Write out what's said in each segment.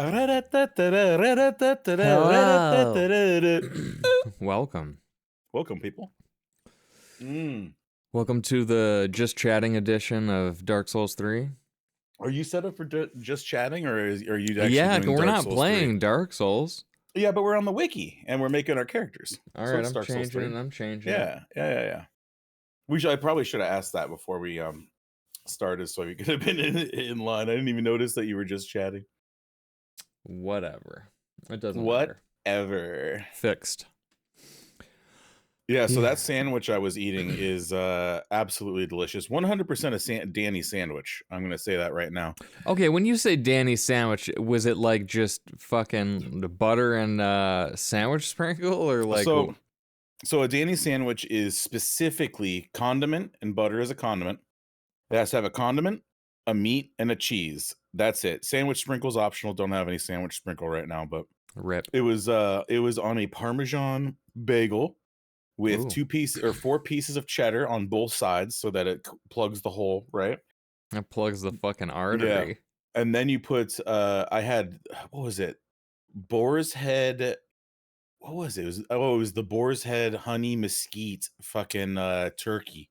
Hello. Welcome. Welcome, people. Welcome to the Just Chatting edition of Dark Souls 3. Are you set up for just chatting, or are you actually Yeah, doing we're Dark not Souls playing 3? Dark Souls. Yeah, but we're on the wiki and we're making our characters. All So right, it's I'm Dark Souls changing 3. and I'm changing. Yeah. I probably should have asked that before we started, so you could have been in line. I didn't even notice that you were just chatting. Whatever. It doesn't matter. Whatever. Fixed. Yeah, so that sandwich I was eating is absolutely delicious. 100% a Danny sandwich. I'm going to say that right now. Okay, when you say Danny sandwich, was it like just fucking butter and sandwich sprinkle or like... So a Danny sandwich is specifically condiment, and butter is a condiment. It has to have a condiment, a meat, and a cheese. That's it. Sandwich sprinkle's optional. Don't have any sandwich sprinkle right now, but Rip. it was on a Parmesan bagel with 4 pieces of cheddar on both sides so that it plugs the hole, right? That plugs the fucking artery. Yeah. And then you put I had, what was it? Boar's head. What was it? It was the boar's head honey mesquite fucking turkey.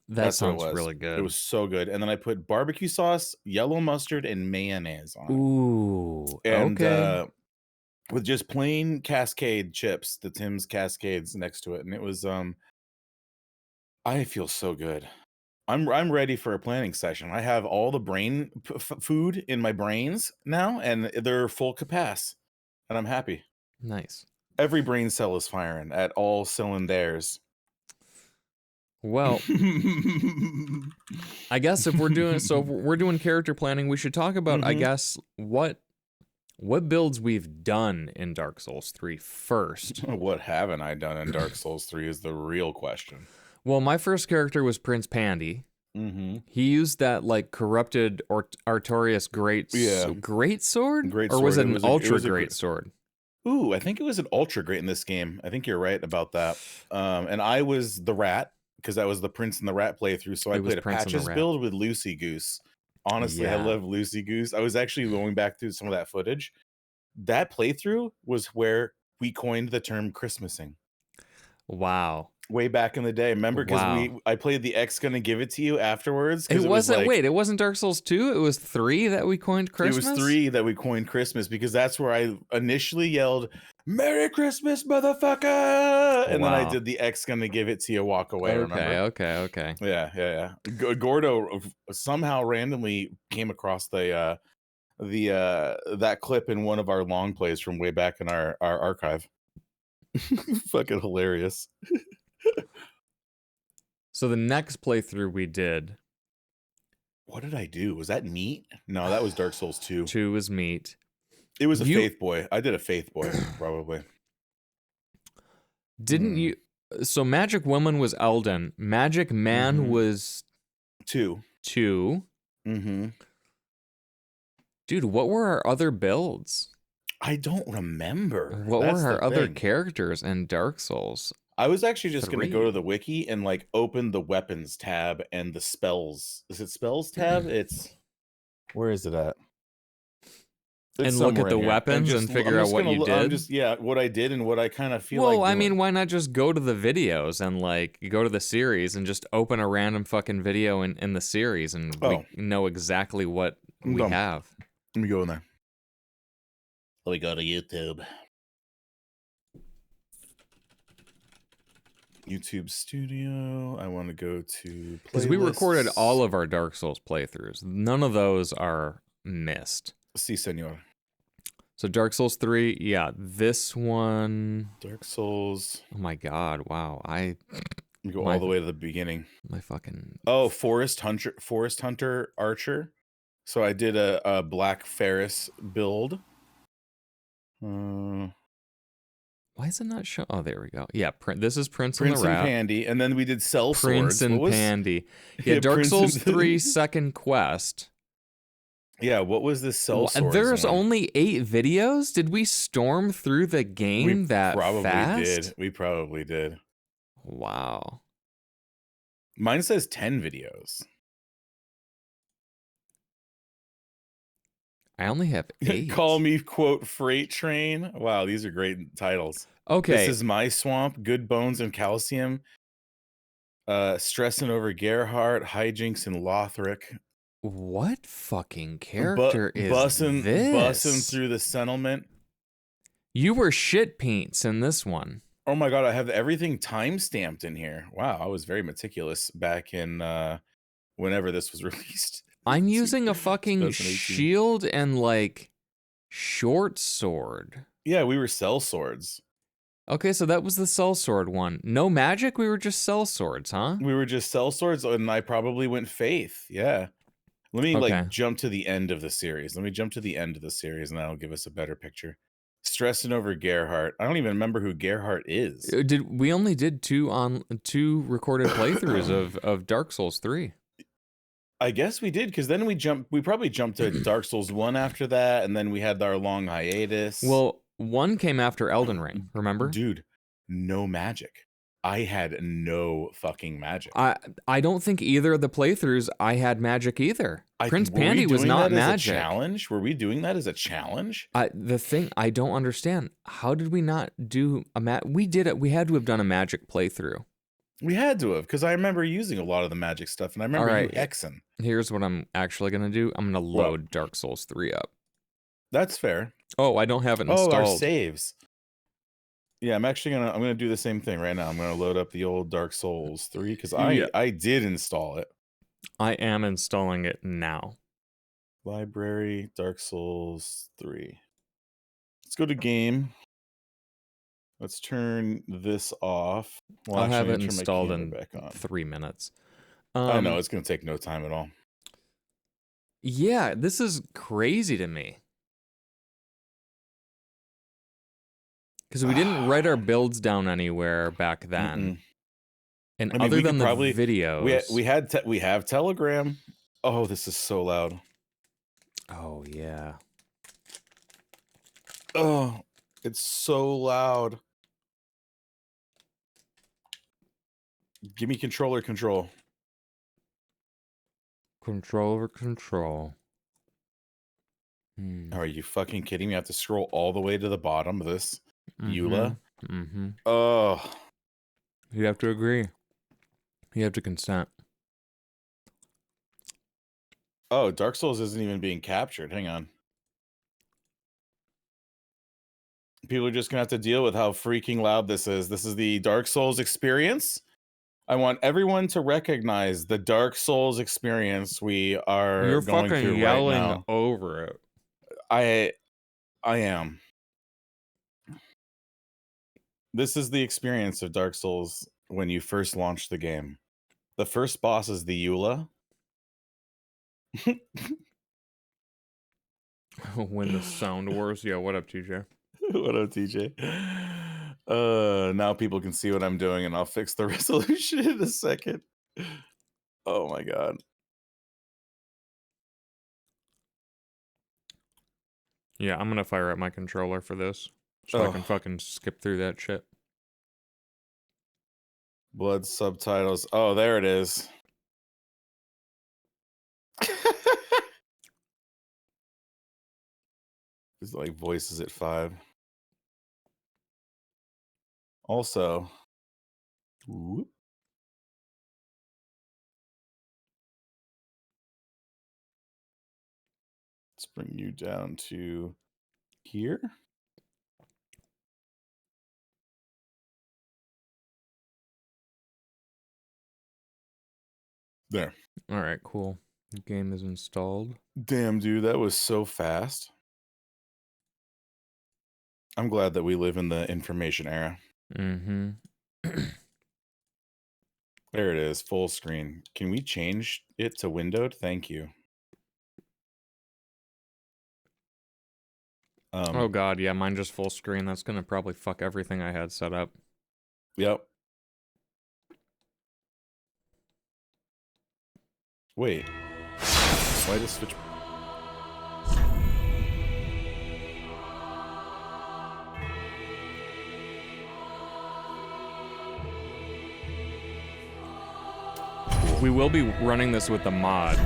That sounds really good. It was so good. And then I put barbecue sauce, yellow mustard, and mayonnaise on it. Ooh, and okay. With just plain Cascade chips, the Tim's Cascades next to it, and it was I feel so good. I'm ready for a planning session. I have all the brain food in my brains now, and they're full capacity, and I'm happy. Nice. Every brain cell is firing at all cylinders. Well, I guess if we're doing character planning, we should talk about, I guess, what builds we've done in Dark Souls 3 first. What haven't I done in Dark Souls 3 is the real question. Well, my first character was Prince Pandy. He used that like corrupted Artorias great sword, or was it an ultra great sword? Ooh, I think it was an ultra great in this game. I think you're right about that. And I was the rat, because that was the Prince and the Rat playthrough. So I played a Patches build with Lucy Goose. Honestly, I love Lucy Goose. I was actually going back through some of that footage. That playthrough was where we coined the term Christmasing. Wow. Way back in the day. Remember, because I played the X Gonna Give It To You afterwards. It wasn't, wait, it wasn't Dark Souls 2? It was 3 that we coined Christmas? It was 3 that we coined Christmas, because that's where I initially yelled, "Merry Christmas, motherfucker!" And then I did the X Gonna Give It To You walk away, remember? Okay. Yeah. Gordo somehow randomly came across that clip in one of our long plays from way back in our archive. Fucking hilarious. So the next playthrough we did... What did I do? Was that meat? No, that was Dark Souls 2. 2 was meat. It was a Faith Boy. I did a Faith Boy, probably. Didn't you... So Magic Woman was Elden. Magic Man was... 2. Dude, what were our other builds? I don't remember. What were our other characters in Dark Souls? I was actually just going to go to the wiki and like open the weapons tab and the spells. Is it spells tab? Where is it at? And look at the weapons and figure out what you did? What I did and what I kind of feel like doing. Well, I mean, why not just go to the videos and like go to the series and just open a random fucking video in the series and we know exactly what we have. Let me go in there. Let me go to YouTube. YouTube Studio. I want to go to because we recorded all of our Dark Souls playthroughs. None of those are missed. Si, senor. So Dark Souls 3, yeah, this one. Dark Souls. Oh my god! Wow, Let me go all the way to the beginning. My fucking. Oh, Forest Hunter Archer. So I did a Black Ferris build. Why is it not show? Oh, there we go. Yeah, this is Prince and the Rat. and Pandy, and then we did Cell Prince Swords. and Pandy. Yeah, Dark Souls 3 second quest. Yeah, what was this Cell Swords? There's only 8 videos? Did we storm through the game that fast? We probably did. Wow. Mine says 10 videos. I only have 8. Call me, quote, freight train. Wow, these are great titles. Okay. This is my swamp. Good bones and calcium. Stressing over Gerhardt, hijinks and Lothric. What fucking character is this? Bussing through the settlement. You were shit paints in this one. Oh my god, I have everything time stamped in here. Wow, I was very meticulous back in whenever this was released. I'm using a fucking shield and like short sword. Yeah, we were cell swords. Okay, so that was the cell sword one. No magic, we were just cell swords, huh? We were just cell swords, and I probably went faith. Yeah. Let me like jump to the end of the series. Let me jump to the end of the series, and that'll give us a better picture. Stressing over Gerhardt. I don't even remember who Gerhardt is. We only did 2 recorded playthroughs of Dark Souls 3. I guess we did, because then we probably jumped to Dark Souls 1 after that, and then we had our long hiatus. Well, 1 came after Elden Ring, remember? Dude, no magic. I had no fucking magic. I don't think either of the playthroughs I had magic either. Prince Pandy was not magic. Challenge? Were we doing that as a challenge? The thing I don't understand, how did we not do a we did it. We had to have done a magic playthrough. We had to have, because I remember using a lot of the magic stuff, and I remember you hexing. Here's what I'm actually going to do. I'm going to load Dark Souls 3 up. That's fair. Oh, I don't have it installed. Oh, our saves. Yeah, I'm gonna do the same thing right now. I'm gonna load up the old Dark Souls 3 because I did install it. I am installing it now. Library, Dark Souls 3. Let's go to game. Let's turn this off. Well, I'll have it installed in 3 minutes. I know, it's gonna take no time at all. Yeah, this is crazy to me. Because we didn't write our builds down anywhere back then. And I mean, other than the videos, we have Telegram. Oh, this is so loud. Oh yeah. Oh, it's so loud. Give me controller control. Controller control. Are you fucking kidding me? I have to scroll all the way to the bottom of this. Eula? Oh. You have to agree. You have to consent. Oh, Dark Souls isn't even being captured. Hang on. People are just going to have to deal with how freaking loud this is. This is the Dark Souls experience. I want everyone to recognize the Dark Souls experience we are going through right now. You're fucking yelling over it. I am. This is the experience of Dark Souls when you first launch the game. The first boss is the Eula. When the sound wars. Yeah, what up, TJ? What up, TJ? Now people can see what I'm doing, and I'll fix the resolution in a second. Oh my god. Yeah, I'm gonna fire up my controller for this. So I can fucking skip through that shit. Blood subtitles. Oh, there it is. It's like voices at 5. Also, whoop. Let's bring you down to here. There. All right, cool. The game is installed. Damn, dude, that was so fast. I'm glad that we live in the information era. Mm-hmm. There it is, full screen. Can we change it to windowed? Thank you. Oh god, yeah, mine just full screen. That's gonna probably fuck everything I had set up. Yep. Wait. Why does switch? We will be running this with the mod.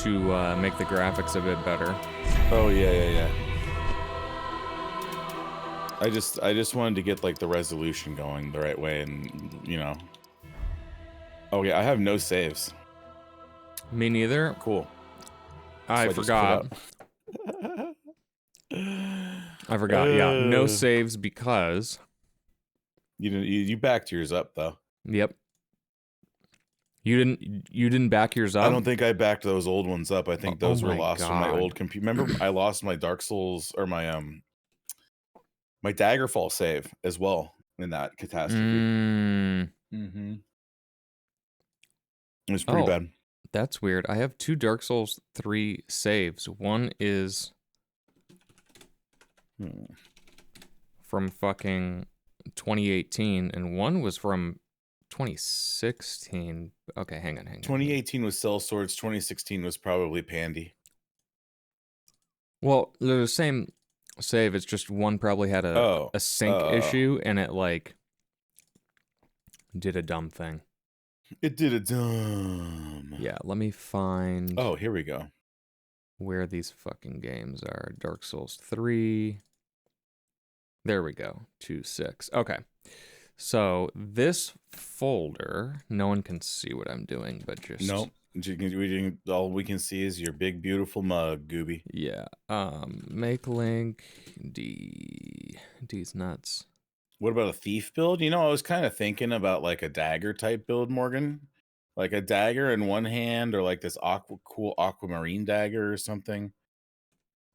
to make the graphics a bit better. Oh yeah. I just wanted to get like the resolution going the right way, and you know. Oh yeah, I have no saves. Me neither. Cool. I forgot. I forgot. Yeah, no saves because you didn't. You backed yours up though. Yep. You didn't back yours up? I don't think I backed those old ones up. I think those were lost from my old computer. Remember, I lost my Dark Souls or my Daggerfall save as well in that catastrophe. It was pretty bad. That's weird. I have 2 Dark Souls 3 saves. One is from fucking 2018, and one was from 2016. Okay, hang on. 2018 was Cell Swords. 2016 was probably Pandy. Well, they're the same save. It's just one probably had a sync issue, and it like did a dumb thing. It did a dumb. Yeah, let me find. Oh, here we go. Where these fucking games are. Dark Souls 3. There we go. 2.6. Okay. So this folder, no one can see what I'm doing, but just nope. All we can see is your big beautiful mug, Gooby. Yeah. Make link D's nuts. What about a thief build? You know, I was kind of thinking about like a dagger type build, Morgan. Like a dagger in one hand, or like this cool aquamarine dagger or something.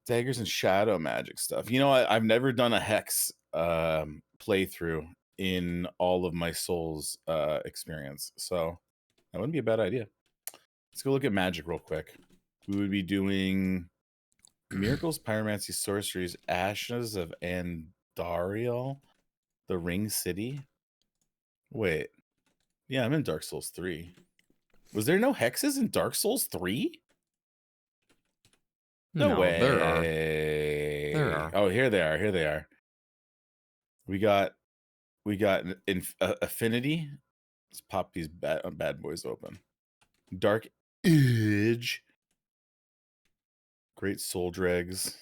Daggers and shadow magic stuff. You know, I've never done a hex playthrough in all of my Souls experience, so that wouldn't be a bad idea. Let's go look at magic real quick. We would be doing miracles, pyromancy, sorceries, ashes of Andariel, the Ring City. Wait, yeah, I'm in Dark Souls 3. Was there no hexes in Dark Souls 3? No way. There are. Oh, here they are. We got affinity. Let's pop these bad boys open. Dark Edge. Great soul dregs.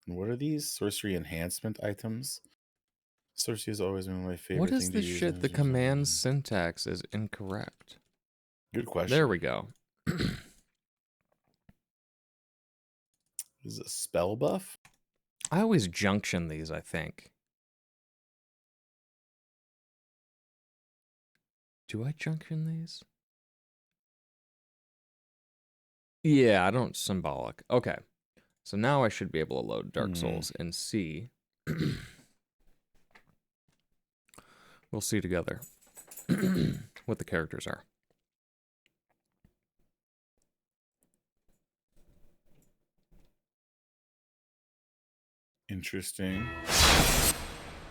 And what are these? Sorcery enhancement items. Sorcery has always been my favorite. What is this shit? The command syntax is incorrect. Good question. There we go. Is it a spell buff? I always junction these, I think. Do I junction these? Yeah, I don't symbolic. Okay. So now I should be able to load Dark Souls and see. We'll see together what the characters are. Interesting.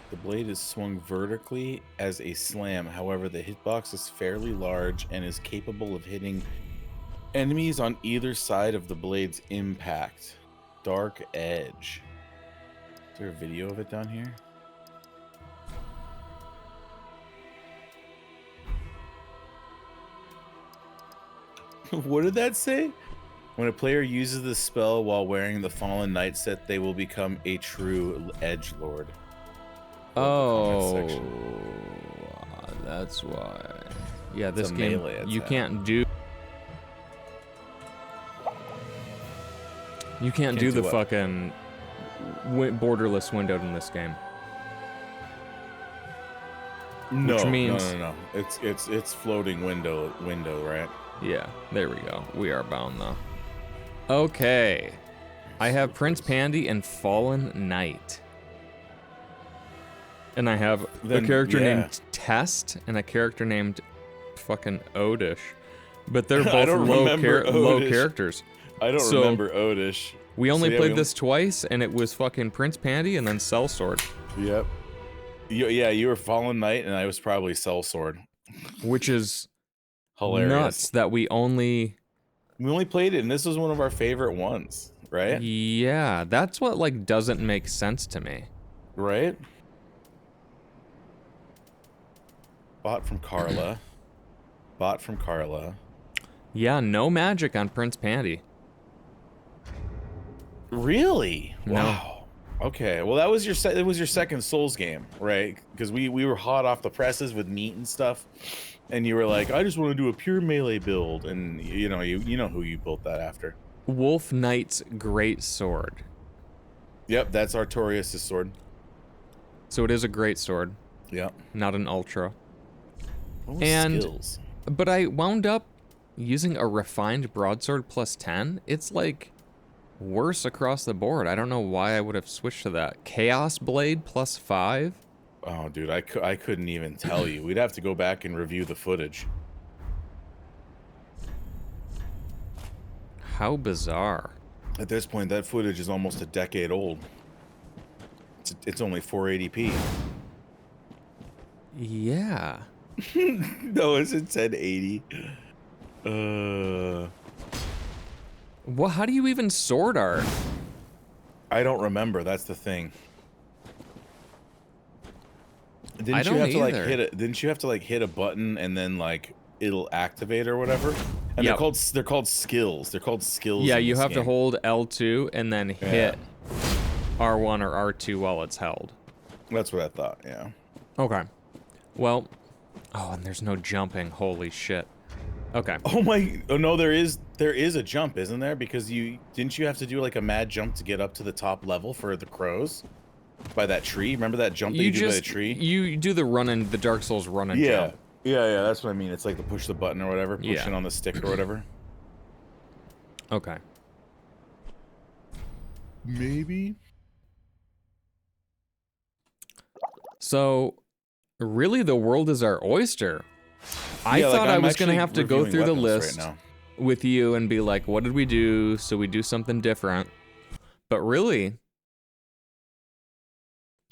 The blade is swung vertically as a slam. However, the hitbox is fairly large and is capable of hitting enemies on either side of the blade's impact. Dark Edge. Is there a video of it down here? What did that say? When a player uses the spell while wearing the Fallen Knight set, they will become a true edgelord. Oh, that's why. Yeah, this game you can't do. You can't do the fucking borderless windowed in this game. No, which means no. It's floating window, right? Yeah, there we go. We are bound though. Okay. I have Prince Pandy and Fallen Knight. And I have a character named Test and a character named fucking Odish. But they're both low characters. I don't remember Odish. We only played this twice, and it was fucking Prince Pandy and then Sellsword. Yep. You were Fallen Knight, and I was probably Sellsword. Which is hilarious. Nuts that we only played it, and this was one of our favorite ones, right? Yeah, that's what like doesn't make sense to me. Right? Bought from Carla. Yeah, no magic on Prince Pandy. Really? No. Wow. Okay. Well, it was your second Souls game, right? Because we were hot off the presses with meat and stuff, and you were like, I just want to do a pure melee build, and you know who you built that after. Wolf Knight's Great Sword. Yep, that's Artorias' sword. So it is a great sword. Yep. Not an ultra. And skills. But I wound up using a refined broadsword plus 10. It's like worse across the board. I don't know why I would have switched to that. Chaos Blade plus 5. Oh, dude, I couldn't even tell you. We'd have to go back and review the footage. How bizarre. At this point, that footage is almost a decade old. It's only 480p. Yeah. No, it's in 1080. Well, how do you even sword art? I don't remember. That's the thing. Didn't you have to like hit a button and then like it'll activate or whatever? And they're called skills. They're called skills. Yeah, you have to hold L2 and then hit R1 or R2 while it's held. That's what I thought. Yeah. Okay. Well, and there's no jumping. Holy shit. Okay. Oh my! Oh no, there is a jump, isn't there? Because didn't you have to do like a mad jump to get up to the top level for the crows by that tree? Remember that jump that you do by the tree? You do the Dark Souls run and jump. Yeah. That's what I mean. It's like the push the button or whatever, pushing on the stick or whatever. Okay. Maybe. So, really, the world is our oyster. I thought I was going to have to go through the list with you and be like, what did we do? So we do something different. But really,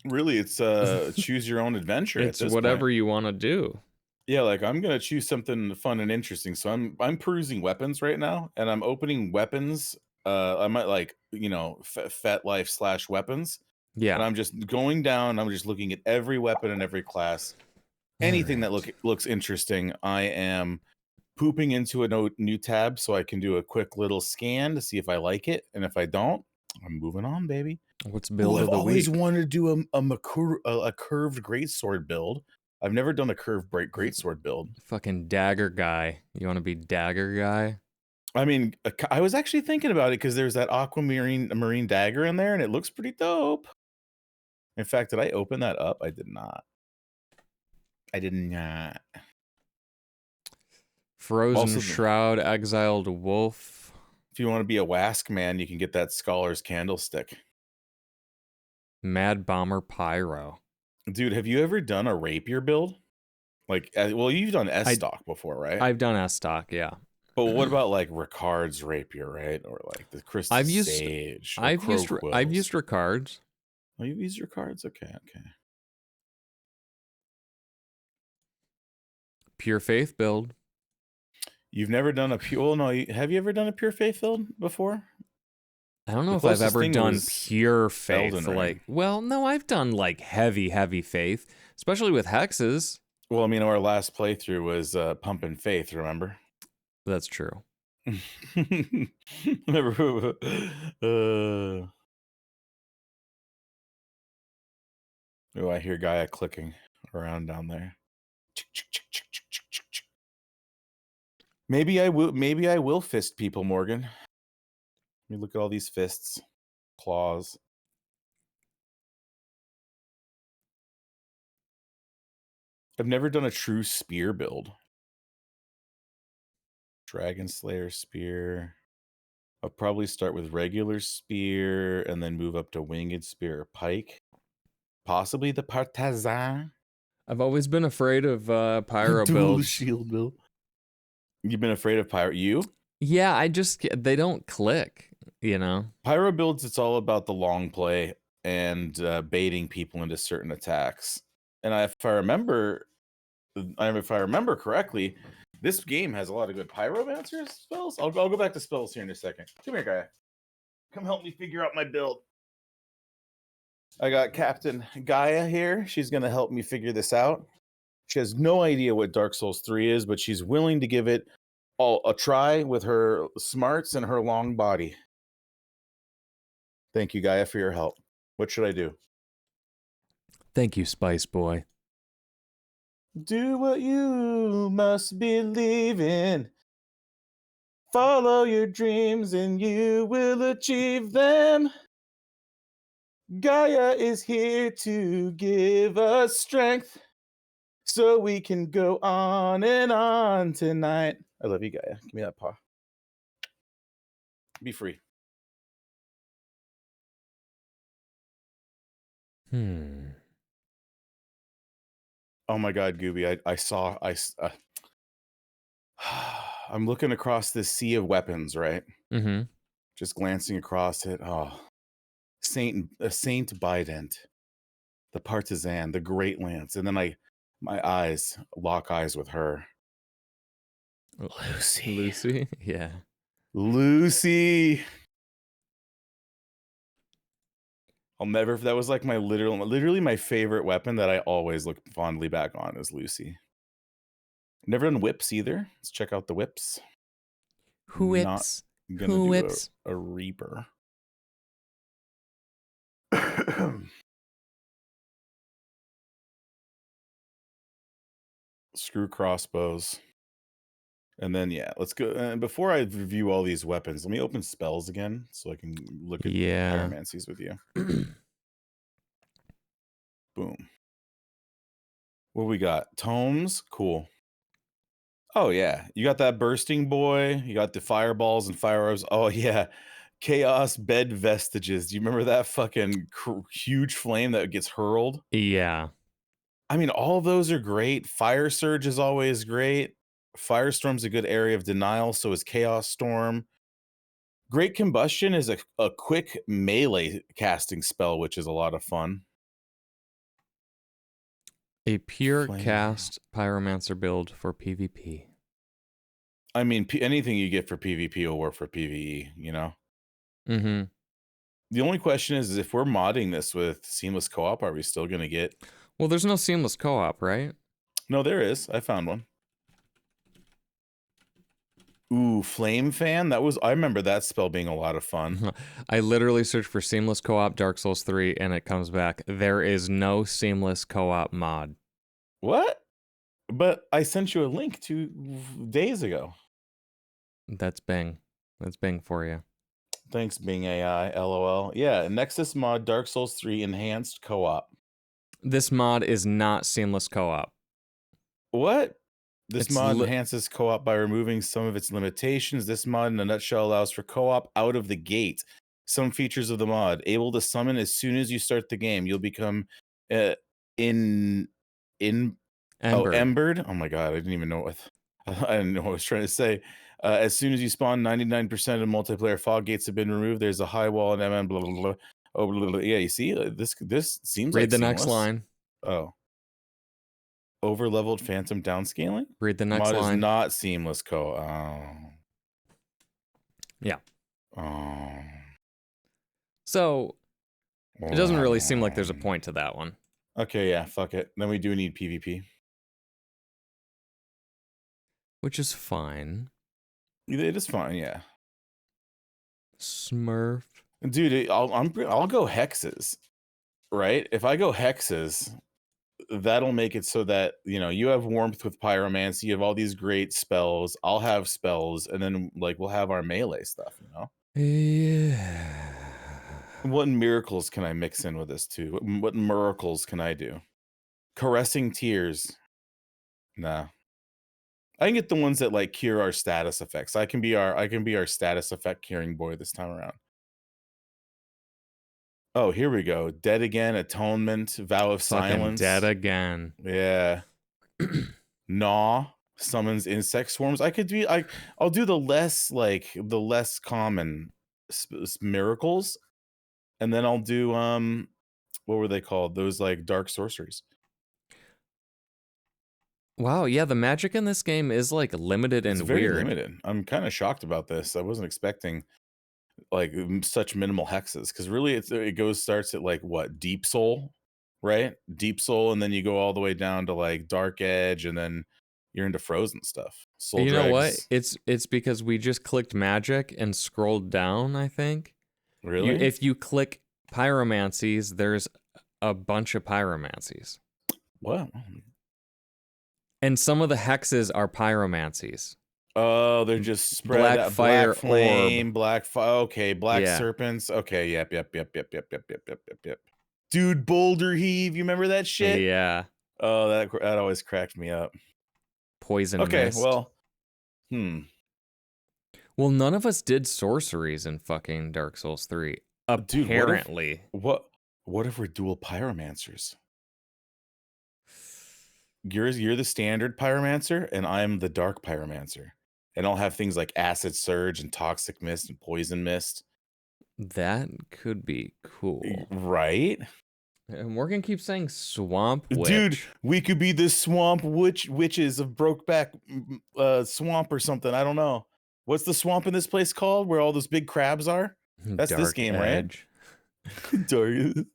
it's choose your own adventure. It's whatever you want to do. Yeah, like I'm going to choose something fun and interesting. So I'm perusing weapons right now, and I'm opening weapons. I might like, FetLife / weapons. Yeah. And I'm just going down. I'm just looking at every weapon and every class. Anything that looks interesting, I am pooping into a new tab so I can do a quick little scan to see if I like it, and if I don't, I'm moving on, baby. What's build of the week? I've always wanted to do a curved greatsword build. I've never done a curved greatsword build. Fucking dagger guy. You want to be dagger guy? I mean, I was actually thinking about it because there's that marine dagger in there, and it looks pretty dope. In fact, did I open that up? I did not. Frozen Shroud, Exiled Wolf. If you want to be a Wask man, you can get that Scholar's Candlestick. Mad Bomber Pyro. Dude, have you ever done a rapier build? Like, well, you've done S-Stock before, right? I've done S-Stock, yeah. But what about like Ricard's rapier, right? Or like the Crystal Sage? I've used Ricard's. Oh, you've used Ricard's? Okay. Pure Faith build. You've never done have you ever done a Pure Faith build before? I don't know if I've ever done Pure Faith. No, I've done like heavy Faith, especially with hexes. Well, I mean, our last playthrough was Pumpin' Faith, remember? That's true. Remember? Oh, I hear Gaia clicking around down there. Maybe I will fist people, Morgan. Let me look at all these fists, claws. I've never done a true spear build. Dragon Slayer spear. I'll probably start with regular spear and then move up to winged spear or pike. Possibly the Partisan. I've always been afraid of pyro builds. Shield build. You've been afraid of pyro? You? Yeah, they don't click, Pyro builds, it's all about the long play and baiting people into certain attacks. And if I remember correctly, this game has a lot of good pyromancer spells. I'll go back to spells here in a second. Come here, Gaia. Come help me figure out my build. I got Captain Gaia here. She's going to help me figure this out. She has no idea what Dark Souls 3 is, but she's willing to give it a try with her smarts and her long body. Thank you, Gaia, for your help. What should I do? Thank you, Spice Boy. Do what you must believe in. Follow your dreams and you will achieve them. Gaia is here to give us strength so we can go on and on tonight. I love you, Gaia. Give me that paw. Be free. Oh my God, Gooby! I'm looking across this sea of weapons, right? Mm-hmm. Just glancing across it. Oh, Saint Bident, the Partisan, the Great Lance, and then my eyes lock eyes with her. Lucy, yeah. Lucy. That was like my literally my favorite weapon that I always look fondly back on is Lucy. Never done whips either. Let's check out the whips. Who whips? Not gonna Who do whips? a Reaper. Screw crossbows. And then, yeah, let's go. And before I review all these weapons, let me open spells again so I can look at pyromancies with you. Boom. What we got? Tomes. Cool. Oh, yeah. You got that bursting boy. You got the fireballs and firearms. Oh, yeah. Chaos bed vestiges. Do you remember that fucking huge flame that gets hurled? Yeah. I mean, all those are great. Fire Surge is always great. Firestorm's a good area of denial, so is Chaos Storm. Great Combustion is a quick melee casting spell, which is a lot of fun. A pure cast Pyromancer build for PvP. I mean, anything you get for PvP will work for PvE, you know? Mm-hmm. The only question is if we're modding this with Seamless Co-op, are we still going to get... Well, there's no Seamless Co-op, right? No, there is. I found one. Ooh, Flame Fan? I remember that spell being a lot of fun. I literally searched for Seamless Co-op Dark Souls 3, and it comes back. There is no Seamless Co-op mod. What? But I sent you a link 2 days ago. That's Bing. That's Bing for you. Thanks, Bing AI. LOL. Yeah, Nexus mod Dark Souls 3 Enhanced Co-op. This mod is not Seamless Co-op. What? This mod enhances co-op by removing some of its limitations. This mod, in a nutshell, allows for co-op out of the gate. Some features of the mod: able to summon as soon as you start the game. You'll become embered. Oh my god, I didn't even know I didn't know what I was trying to say. As soon as you spawn, 99% of multiplayer fog gates have been removed. There's a high wall and blah blah blah. Oh, blah, blah, blah. Yeah, you see, this seems Read like the seamless. next line. Oh. Over-leveled phantom downscaling? Read the next mod line. Is not seamless co. Oh. Yeah. Oh. So it doesn't really seem like there's a point to that one. Okay, yeah, fuck it. Then we do need PvP. Which is fine. It is fine, yeah. Smurf. Dude, I'll go hexes. Right? If I go hexes, that'll make it so that, you know, you have warmth with pyromancy, you have all these great spells, I'll have spells, and then like we'll have our melee stuff, you know? Yeah. What miracles can I mix in with this too? What miracles can I do? Caressing tears. Nah. I can get the ones that like cure our status effects. I can be our status effect curing boy this time around. Oh, here we go. Dead Again, Atonement, Vow of Silence. Dead Again. Yeah. Gnaw summons insect swarms. I'll do the less common miracles, and then I'll do what were they called? Those like dark sorceries. Wow, yeah, the magic in this game is like limited and very weird. Limited. I'm kind of shocked about this. I wasn't expecting like such minimal hexes, because really starts at like what, Deep Soul, right? Deep Soul, and then you go all the way down to like Dark Edge, and then you're into frozen stuff. Soul You know what? Dregs. It's because we just clicked magic and scrolled down, I think. Really? If you click pyromancies, there's a bunch of pyromancies. What? And some of the hexes are pyromancies. Oh, they're just spread Black out. fire Black flame, orb. black fire. Okay, black Yeah. serpents. Okay, yep. Dude, Boulder Heave. You remember that shit? Yeah. Oh, that always cracked me up. Poison Okay, mist. well, Well, none of us did sorceries in fucking Dark Souls 3. Dude, Apparently. what if we're dual pyromancers? You're the standard pyromancer, and I'm the dark pyromancer. And I'll have things like acid surge and toxic mist and poison mist. That could be cool. Right? And Morgan keeps saying swamp witch. Dude, we could be the swamp witches of Brokeback Swamp or something. I don't know. What's the swamp in this place called where all those big crabs are? That's Dark this game, Edge. Right? Dark.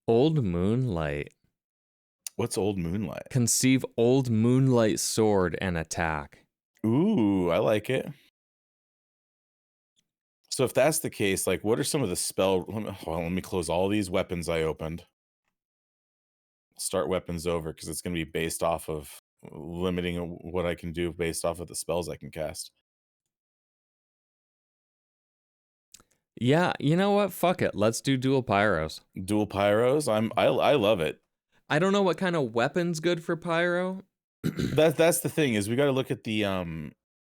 Old Moonlight. What's Old Moonlight? Conceive Old Moonlight sword and attack. Ooh, I like it. So if that's the case, like, what are some of the spell? Let me close all these weapons I opened. Start weapons over because it's going to be based off of limiting what I can do based off of the spells I can cast. Yeah, you know what? Fuck it. Let's do dual pyros. Dual pyros. I love it. I don't know what kind of weapon's good for pyro. That's the thing is we got to look at the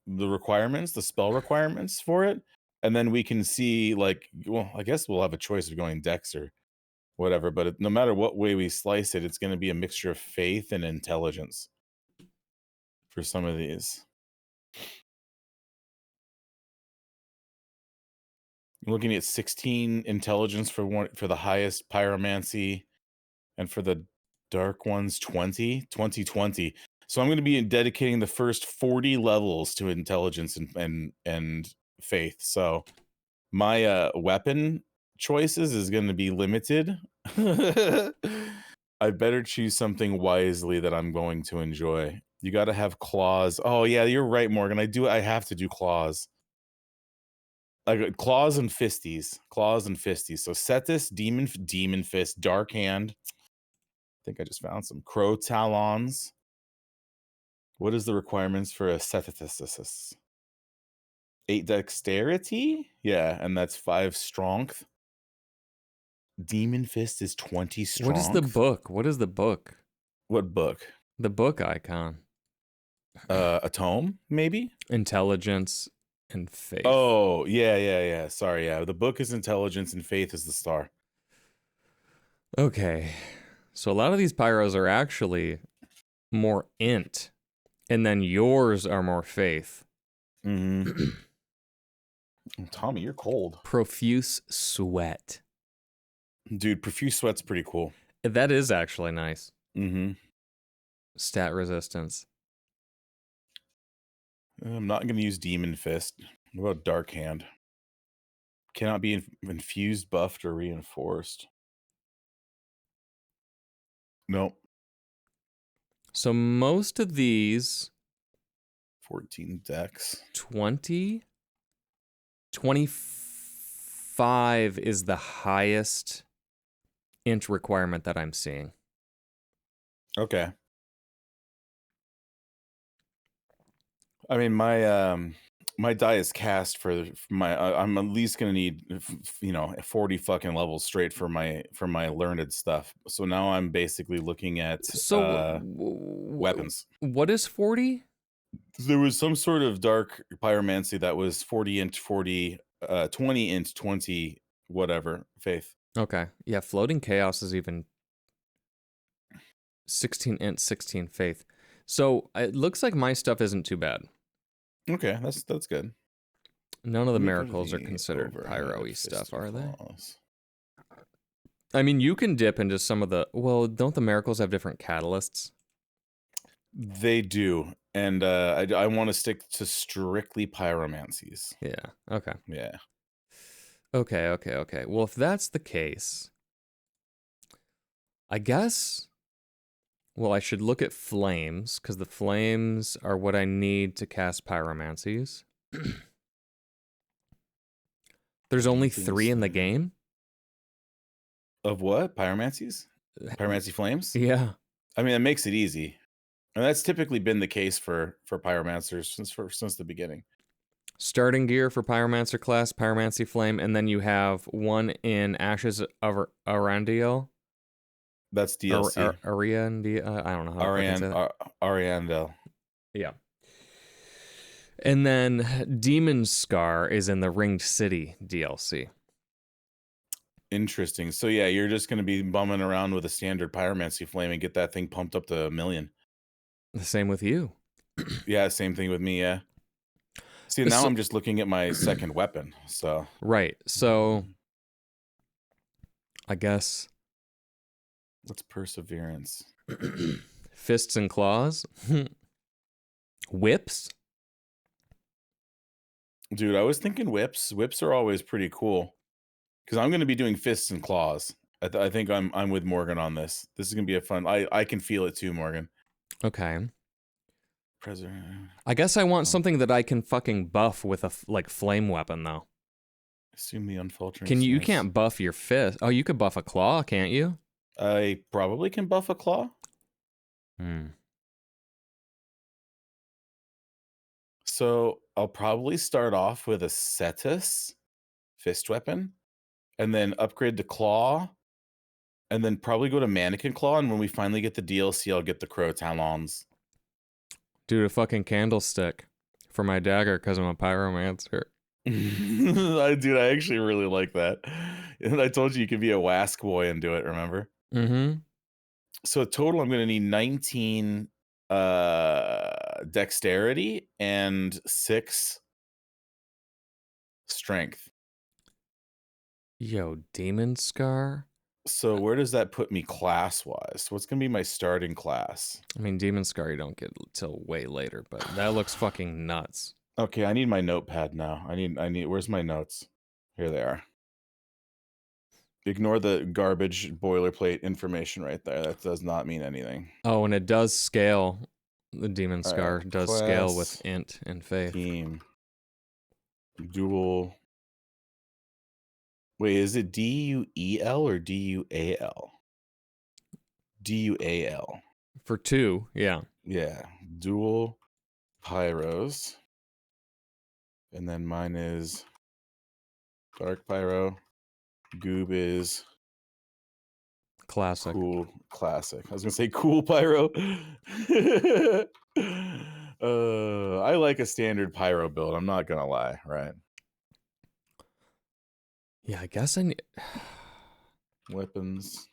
requirements, the spell requirements for it, and then we can see like, well, I guess we'll have a choice of going dex or whatever, but no matter what way we slice it, it's going to be a mixture of faith and intelligence for some of these. I'm looking at 16 intelligence for the highest pyromancy, and for the dark ones 20. So I'm going to be dedicating the first 40 levels to intelligence and faith. So my weapon choices is going to be limited. I better choose something wisely that I'm going to enjoy. You got to have claws. Oh yeah, you're right, Morgan. I have to do claws. Like claws and fisties. So set this demon fist, dark hand. I think I just found some crow talons. What is the requirements for a Cetathesis? 8 dexterity? Yeah, and that's 5 strength. Demon Fist is 20 strength. What is the book? What is the book? What book? The book icon. A tome, maybe? Intelligence and faith. Oh, yeah. Sorry, yeah. The book is intelligence and faith is the star. Okay. So a lot of these pyros are actually more int. And then yours are more faith. Mm-hmm. Tommy, you're cold. Profuse sweat. Dude, profuse sweat's pretty cool. That is actually nice. Mm-hmm. Stat resistance. I'm not going to use Demon Fist. What about Dark Hand? Cannot be infused, buffed, or reinforced. Nope. So most of these 14 dex. 25 is the highest int requirement that I'm seeing. Okay. I mean, my die is cast for my. I'm at least gonna need 40 fucking levels straight for my learned stuff. So now I'm basically looking at weapons. What is 40? There was some sort of dark pyromancy that was 40 int 40, 20 int 20 whatever faith. Okay, yeah. Floating chaos is even 16 int 16 faith. So it looks like my stuff isn't too bad. Okay, that's good. None of the miracles are considered pyro-y stuff, are they? I mean, you can dip into some of the... Well, don't the miracles have different catalysts? They do. And I want to stick to strictly pyromancies. Yeah, okay. Yeah. Okay. Well, if that's the case, I guess Well, I should look at flames, because the flames are what I need to cast pyromancies. There's only 3 in the game? Of what? Pyromancies? Pyromancy flames? Yeah. I mean, it makes it easy. And that's typically been the case for pyromancers since the beginning. Starting gear for pyromancer class, pyromancy flame, and then you have one in Ashes of Arandiel. That's DLC. Ariandel. I don't know how to say that. Ariandel. Yeah. And then Demon Scar is in the Ringed City DLC. Interesting. So yeah, you're just going to be bumming around with a standard pyromancy flame and get that thing pumped up to 1 million. The same with you. Yeah, same thing with me, yeah. See, now I'm just looking at my second weapon, so. Right. So I guess. What's perseverance? Fists and claws? Whips? Dude, I was thinking whips. Whips are always pretty cool. Because I'm going to be doing fists and claws. I think I'm with Morgan on this. This is going to be a fun. I can feel it too, Morgan. Okay. I guess I want something that I can fucking buff with a flame weapon though. Assume the unfaltering. You can't buff your fist. Oh, you could buff a claw, can't you? I probably can buff a claw. So I'll probably start off with a Cetus fist weapon, and then upgrade to claw, and then probably go to mannequin claw. And when we finally get the DLC, I'll get the crow talons. Dude, a fucking candlestick for my dagger because I'm a pyromancer. Dude, I actually really like that. And I told you could be a Wask boy and do it, remember? Mm-hmm. So total, I'm going to need 19 dexterity and 6 strength. Yo, Demon Scar? So where does that put me class-wise? What's going to be my starting class? I mean, Demon Scar you don't get till way later, but that looks fucking nuts. Okay, I need my notepad now. I need where's my notes? Here they are. Ignore the garbage boilerplate information right there. That does not mean anything. Oh, and it does scale. The Demon Scar does scale with int and faith. Team. Dual. Wait, is it D-U-E-L or D-U-A-L? D-U-A-L. For 2, yeah. Yeah. Dual pyros. And then mine is dark pyro. Goob is classic. Cool classic. I was gonna say cool pyro. I like a standard pyro build. I'm not gonna lie, right? Yeah, I guess I need weapons.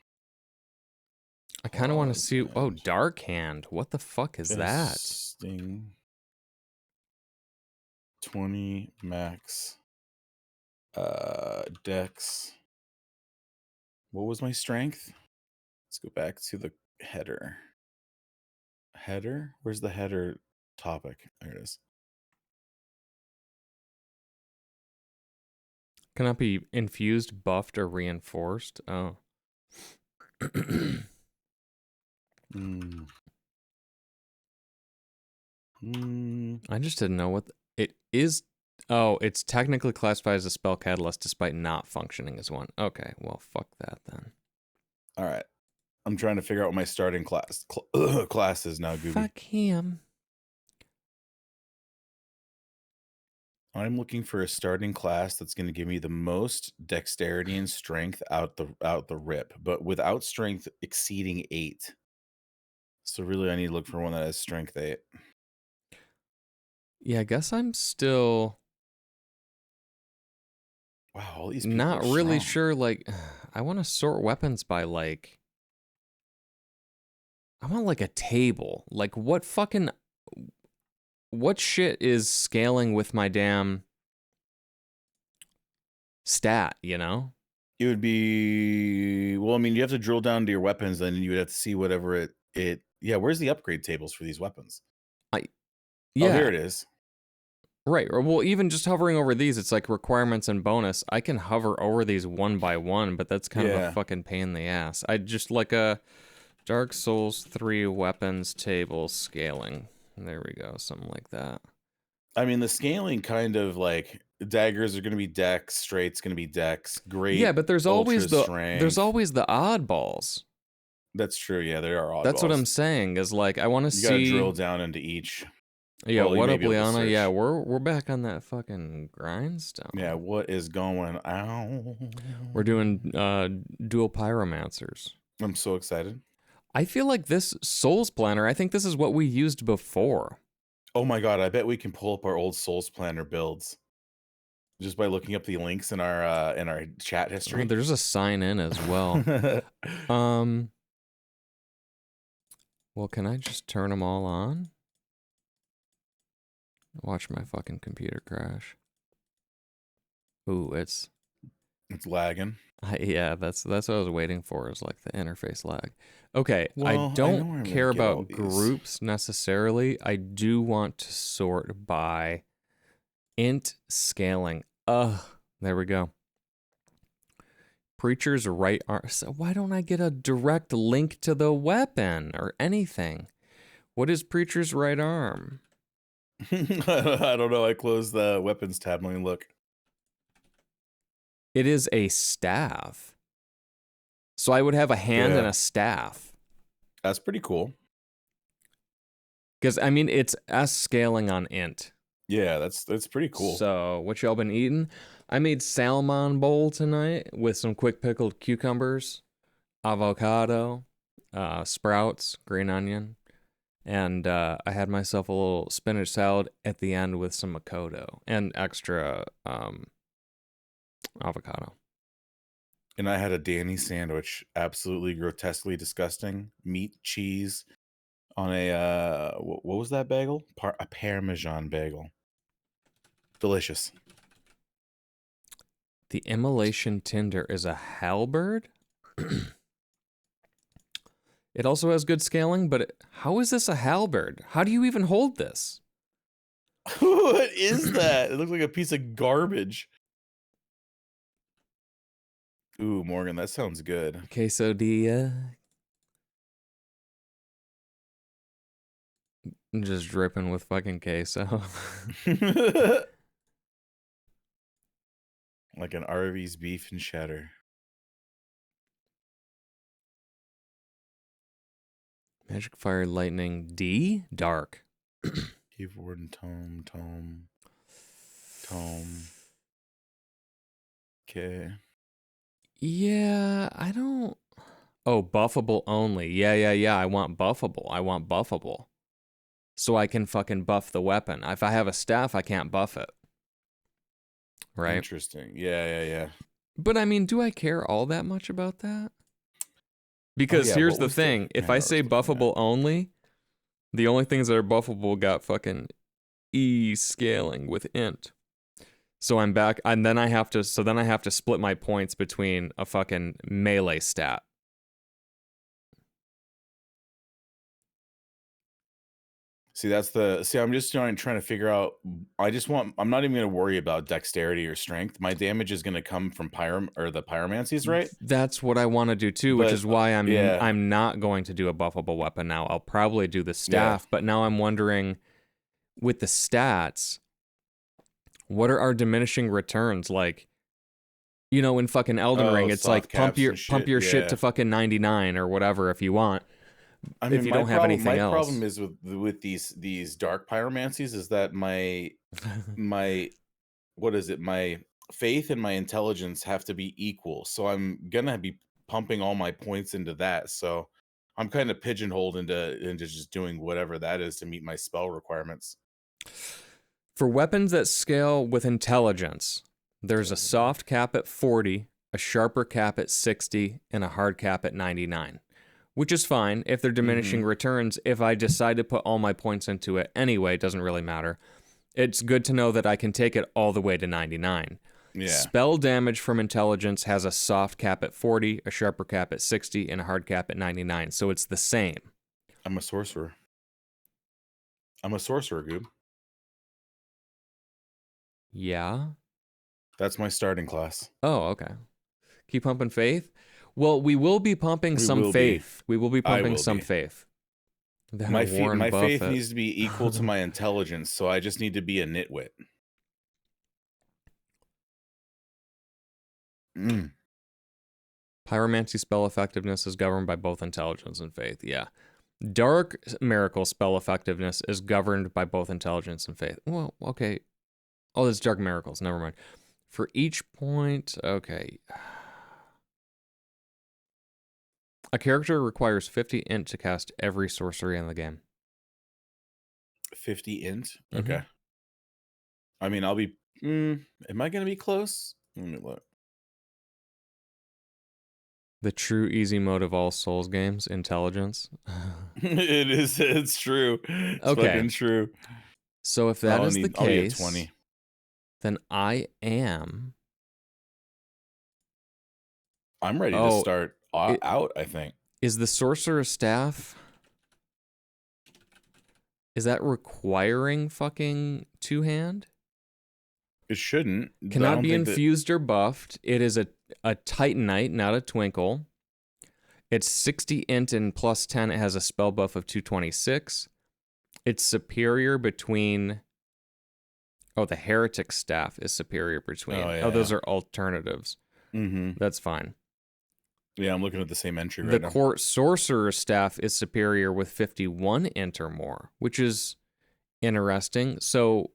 I kind of want to see. Oh, Dark Hand. What the fuck is that? Sting. 20 max. Dex. What was my strength? Let's go back to the header. Header? Where's the header topic? There it is. Cannot be infused, buffed, or reinforced. Oh. I just didn't know what it is. Oh, it's technically classified as a spell catalyst despite not functioning as one. Okay, well, fuck that then. All right. I'm trying to figure out what my starting class is now, Gooby. Fuck him. I'm looking for a starting class that's going to give me the most dexterity and strength out the rip, but without strength exceeding 8. So really, I need to look for one that has strength 8. Yeah, I guess I'm still. Wow, all these people not really sure. Like, I want to sort weapons by like. I want like a table. Like, what shit is scaling with my damn stat, you know? It would be, well, I mean, you have to drill down to your weapons, then you would have to see whatever yeah, where's the upgrade tables for these weapons? Yeah. Oh, here it is. Right. Or, well, even just hovering over these, it's like requirements and bonus. I can hover over these one by one, but that's kind of a fucking pain in the ass. I just like a Dark Souls 3 weapons table scaling. There we go, something like that. I mean, the scaling kind of like daggers are going to be dex, straight's going to be dex, great. Yeah, but there's always the strength. oddballs. That's true. Yeah, there are oddballs. That's what I'm saying. Is like I want to see. You gotta drill down into each. Yeah, well, what up, Liana? Yeah, we're back on that fucking grindstone. Yeah, what is going on? We're doing dual pyromancers. I'm so excited. I feel like this Souls Planner, I think this is what we used before. Oh my god, I bet we can pull up our old Souls Planner builds just by looking up the links in our chat history. Oh, there's a sign in as well. Well, can I just turn them all on? Watch my fucking computer crash. Ooh, it's lagging. Yeah, that's what I was waiting for, is like the interface lag. Okay, well, I don't care about groups necessarily. I do want to sort by int scaling. There we go. Preacher's right arm. So why don't I get a direct link to the weapon or anything? What is Preacher's right arm? I don't know. I closed the weapons tab. Let me look. It is a staff. So I would have a hand and a staff. That's pretty cool. Because, I mean, it's S scaling on int. Yeah, that's pretty cool. So, what y'all been eating? I made salmon bowl tonight with some quick pickled cucumbers, avocado, sprouts, green onion, and I had myself a little spinach salad at the end with some makoto and extra avocado. And I had a Danny sandwich, absolutely grotesquely disgusting. Meat, cheese on a what was that bagel? A Parmesan bagel. Delicious. The immolation tinder is a halberd. It also has good scaling, but how is this a halberd? How do you even hold this? What is that? It looks like a piece of garbage. Ooh, Morgan, that sounds good. Quesadilla. Just dripping with fucking queso. Like an Arby's beef and cheddar. Magic Fire Lightning D? Dark. Keyboard and tome. Okay. Yeah, I don't... Oh, buffable only. Yeah. I want buffable. So I can fucking buff the weapon. If I have a staff, I can't buff it. Right? Interesting. Yeah. But I mean, do I care all that much about that? Because here's the thing. If I say buffable only, the only things that are buffable got fucking E scaling with int. So I'm back, and then I have to split my points between a fucking melee stat. See, I'm just trying to figure out. I'm not even going to worry about dexterity or strength. My damage is going to come from the pyromancies, right? That's what I want to do too, which is why I'm not going to do a buffable weapon now. I'll probably do the staff, but now I'm wondering, with the stats, what are our diminishing returns? Like, you know, in fucking Elden Ring, it's like pump your shit to fucking 99 or whatever if you want. I mean, if you don't have anything else. My problem is with these dark pyromancies is that my faith and my intelligence have to be equal. So I'm gonna be pumping all my points into that. So I'm kind of pigeonholed into just doing whatever that is to meet my spell requirements. For weapons that scale with intelligence, there's a soft cap at 40, a sharper cap at 60, and a hard cap at 99. Which is fine if they're diminishing returns. If I decide to put all my points into it anyway, it doesn't really matter. It's good to know that I can take it all the way to 99. Yeah. Spell damage from intelligence has a soft cap at 40, a sharper cap at 60, and a hard cap at 99. So it's the same. I'm a sorcerer. Goob. Yeah? That's my starting class. Oh, okay. Keep pumping faith. Well, we will be pumping some faith. We will be pumping some faith. My faith needs to be equal to my intelligence, so I just need to be a nitwit. Pyromancy spell effectiveness is governed by both intelligence and faith. Yeah. Dark miracle spell effectiveness is governed by both intelligence and faith. Well, okay. Oh, it's dark miracles. Never mind. For each point, okay. A character requires 50 int to cast every sorcery in the game. 50 int? Okay. Mm-hmm. I mean, I'll be... am I going to be close? Let me look. The true easy mode of all Souls games, intelligence. It is. It's true. It's fucking true. So if that is the case, 20. Then I'm ready to start out, I think. Is the Sorcerer's Staff... Is that requiring fucking two-hand? It shouldn't. Cannot be infused or buffed. It is a Titanite, not a Twinkle. It's 60 int and plus 10. It has a spell buff of 226. It's superior between... Oh, the Heretic Staff is superior between... those are alternatives. Mm-hmm. That's fine. Yeah, I'm looking at the same entry right now. The Court Sorcerer's Staff is superior with 51 int or more, which is interesting. So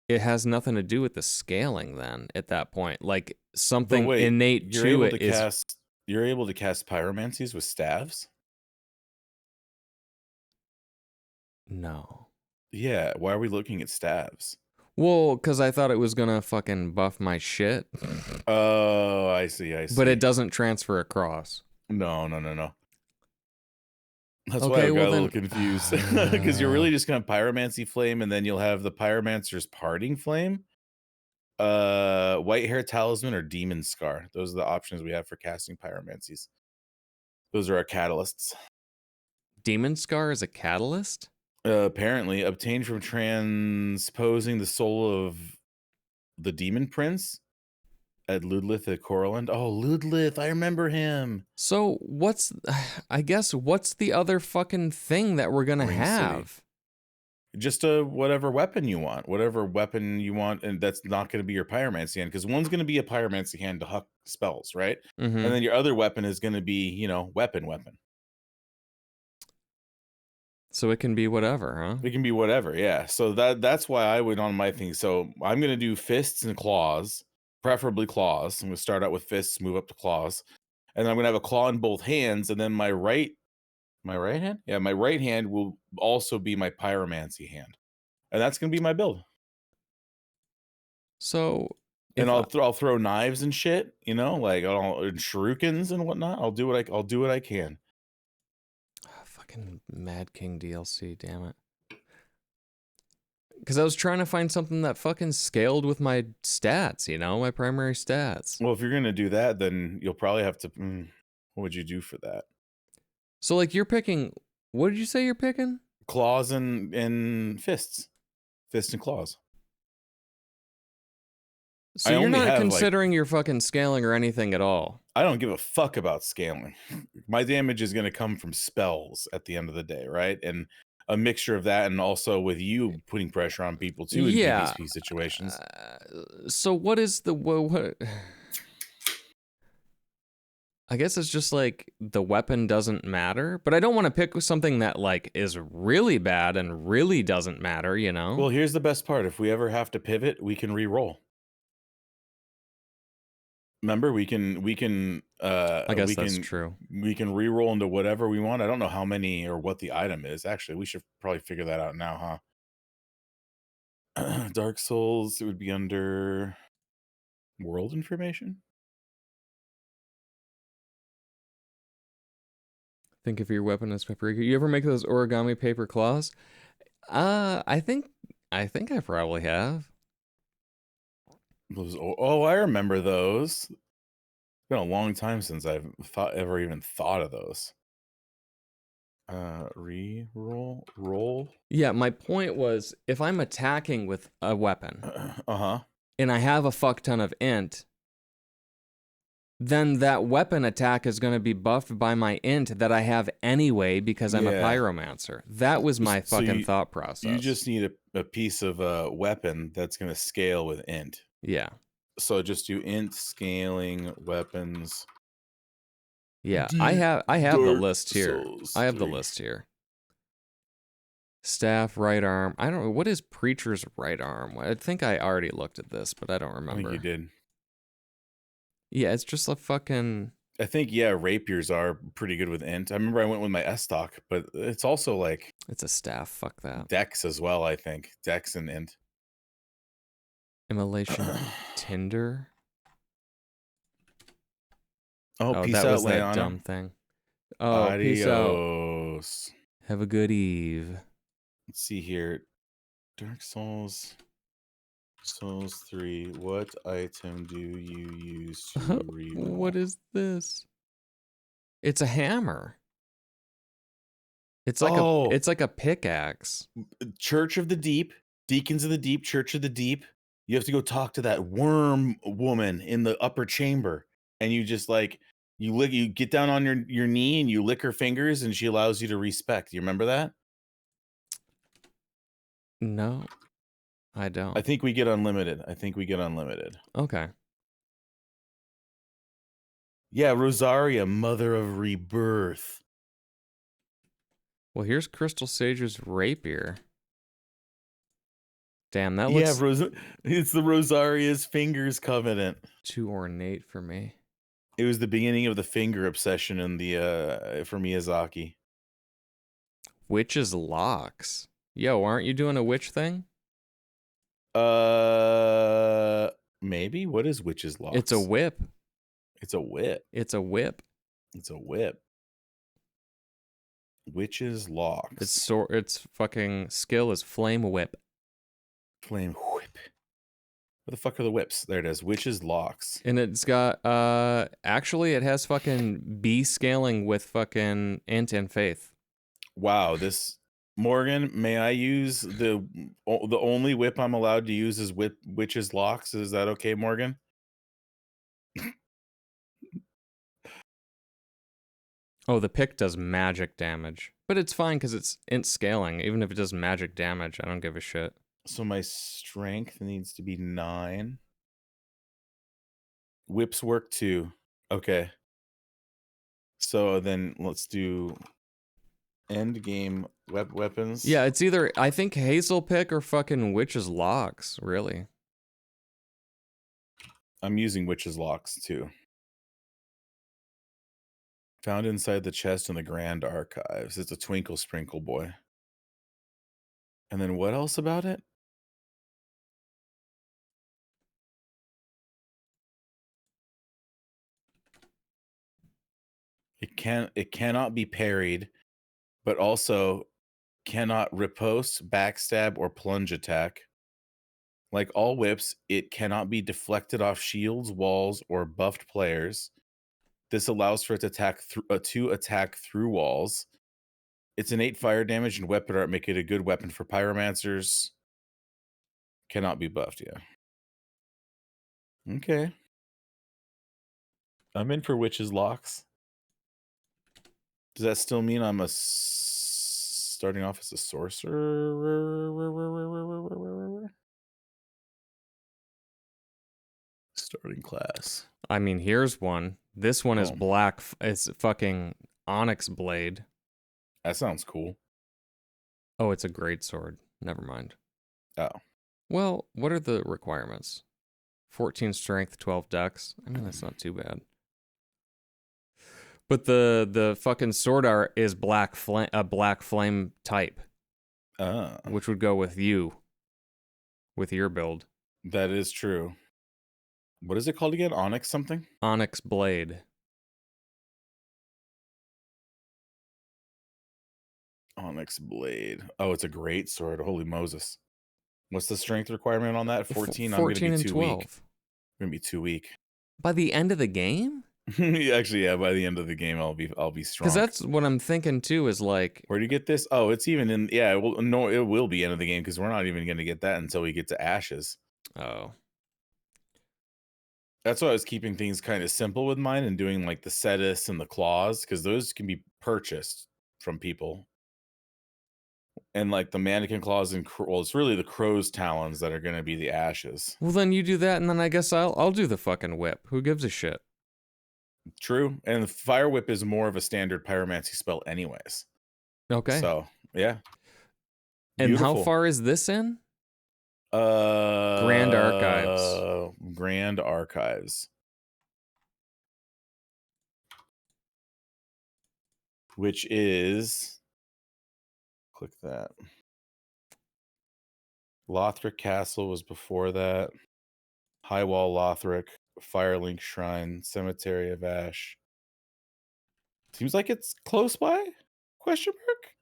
it has nothing to do with the scaling then at that point. Like something innate to it is... You're able to cast pyromancies with staves? No. Yeah, why are we looking at staves? Well, because I thought it was going to fucking buff my shit. Oh, I see. But it doesn't transfer across. No. That's why I got a little confused. Because you're really just going to pyromancy flame, and then you'll have the pyromancer's parting flame. White hair talisman or demon scar. Those are the options we have for casting pyromancies. Those are our catalysts. Demon scar is a catalyst? Apparently obtained from transposing the soul of the demon prince at Ludlith at Coralland. Oh, Ludlith, I remember him. So what's the other fucking thing that we're gonna have? City. Just whatever weapon you want, and that's not going to be your pyromancy hand, because one's going to be a pyromancy hand to huck spells, right? Mm-hmm. And then your other weapon is going to be, weapon. So it can be whatever, huh? It can be whatever, yeah. So that's why I went on my thing. So I'm going to do fists and claws, preferably claws. I'm going to start out with fists, move up to claws, and I'm going to have a claw in both hands, and then my right hand? Yeah, my right hand will also be my pyromancy hand. And that's going to be my build. So... And I'll throw knives and shit, and shurikens and whatnot. I'll do what I can. Fucking Mad King DLC, damn it. Because I was trying to find something that fucking scaled with my stats, my primary stats. Well, if you're going to do that, then you'll probably have to... what would you do for that? So, you're picking... What did you say you're picking? Claws and fists. Fists and claws. So you're not considering your fucking scaling or anything at all? I don't give a fuck about scaling. My damage is going to come from spells at the end of the day, right? And a mixture of that, and also with you putting pressure on people too in PvP situations. So what is what? I guess it's just the weapon doesn't matter, but I don't want to pick something that is really bad and really doesn't matter, Well, here's the best part. If we ever have to pivot, we can re-roll. Remember, we can I guess that's true. We can re-roll into whatever we want. I don't know how many or what the item is. Actually, we should probably figure that out now, huh? Dark Souls, it would be under world information. Think if your weapon is paprika. You ever make those origami paper claws? I think I probably have. I remember those. It's been a long time since I've ever even thought of those. Roll. Yeah, my point was, if I'm attacking with a weapon, and I have a fuck ton of int, then that weapon attack is going to be buffed by my int that I have anyway because I'm a pyromancer. That was my fucking thought process. You just need a piece of a weapon that's going to scale with int. Yeah. So just do int scaling weapons. Yeah, I have the list here. I have the list here. Staff, right arm. I don't know. What is Preacher's right arm? I think I already looked at this, but I don't remember. I think you did. Yeah, it's just a fucking... I think, rapiers are pretty good with int. I remember I went with my S-stock, but it's also like... It's a staff. Fuck that. Dex as well, I think. Dex and int. Immolation Tinder? Oh, peace that out, was Leona. That dumb thing. Oh, adios. Peace out. Have a good eve. Let's see here. Dark Souls 3. What item do you use to reroll? What is this? It's a hammer. It's like it's like a pickaxe. Church of the Deep, Deacons of the Deep, Church of the Deep. You have to go talk to that worm woman in the upper chamber, and you just like you get down on your knee and you lick her fingers, and she allows you to respect. You remember that? No, I don't. I think we get unlimited. Okay. Yeah, Rosaria, Mother of Rebirth. Well, here's Crystal Sage's rapier. Damn, that looks... Yeah, it's the Rosaria's Fingers Covenant. Too ornate for me. It was the beginning of the finger obsession in the for Miyazaki. Witch's locks. Yo, aren't you doing a witch thing? Maybe. What is witch's locks? It's a whip. It's a whip. It's a whip. It's a whip. Witch's locks. Its fucking skill is flame whip. Flame whip. What the fuck are the whips? There it is. Witch's locks. And it's got actually it has fucking B scaling with fucking int and faith. Wow, this Morgan, may I use the only whip I'm allowed to use is witch's locks? Is that okay, Morgan? Oh, the pick does magic damage. But it's fine because it's int scaling. Even if it does magic damage, I don't give a shit. So my strength needs to be 9. Whips work too. Okay. So then let's do end game weapons. Yeah, it's either, I think, Hazel Pick or fucking Witch's Locks, really. I'm using Witch's Locks too. Found inside the chest in the Grand Archives. It's a Twinkle Sprinkle Boy. And then what else about it? It cannot be parried, but also cannot riposte, backstab, or plunge attack. Like all whips, it cannot be deflected off shields, walls, or buffed players. This allows for it to attack through walls. Its innate fire damage and weapon art make it a good weapon for pyromancers. Cannot be buffed, yeah. Okay. I'm in for Witch's Locks. Does that still mean I'm starting off as a sorcerer? Starting class. I mean, here's one. This one is black. It's fucking Onyx Blade. That sounds cool. Oh, it's a great sword. Never mind. Oh. Well, what are the requirements? 14 strength, 12 dex. I mean, that's not too bad. But the fucking sword art is a black flame type. Which would go with you. With your build. That is true. What is it called again? Onyx something? Onyx Blade. Onyx Blade. Oh, it's a great sword. Holy Moses. What's the strength requirement on that? 14? 14 and 12. I'm going to be too weak. By the end of the game? Actually, yeah, by the end of the game, I'll be strong. Because that's what I'm thinking too. Is like, where do you get this? Oh, it's even in. Yeah, it will be end of the game because we're not even going to get that until we get to Ashes. Oh. That's why I was keeping things kind of simple with mine and doing like the Cetus and the claws, because those can be purchased from people. And like the mannequin claws and well, it's really the crow's talons that are going to be the ashes. Well, then you do that, and then I guess I'll do the fucking whip. Who gives a shit? True, and the fire whip is more of a standard pyromancy spell, anyways. Okay. So yeah. And how far is this in? Grand Archives. Grand Archives. Which is, click that. Lothric Castle was before that. Highwall Lothric, Firelink Shrine, Cemetery of Ash. Seems like it's close by? Question mark?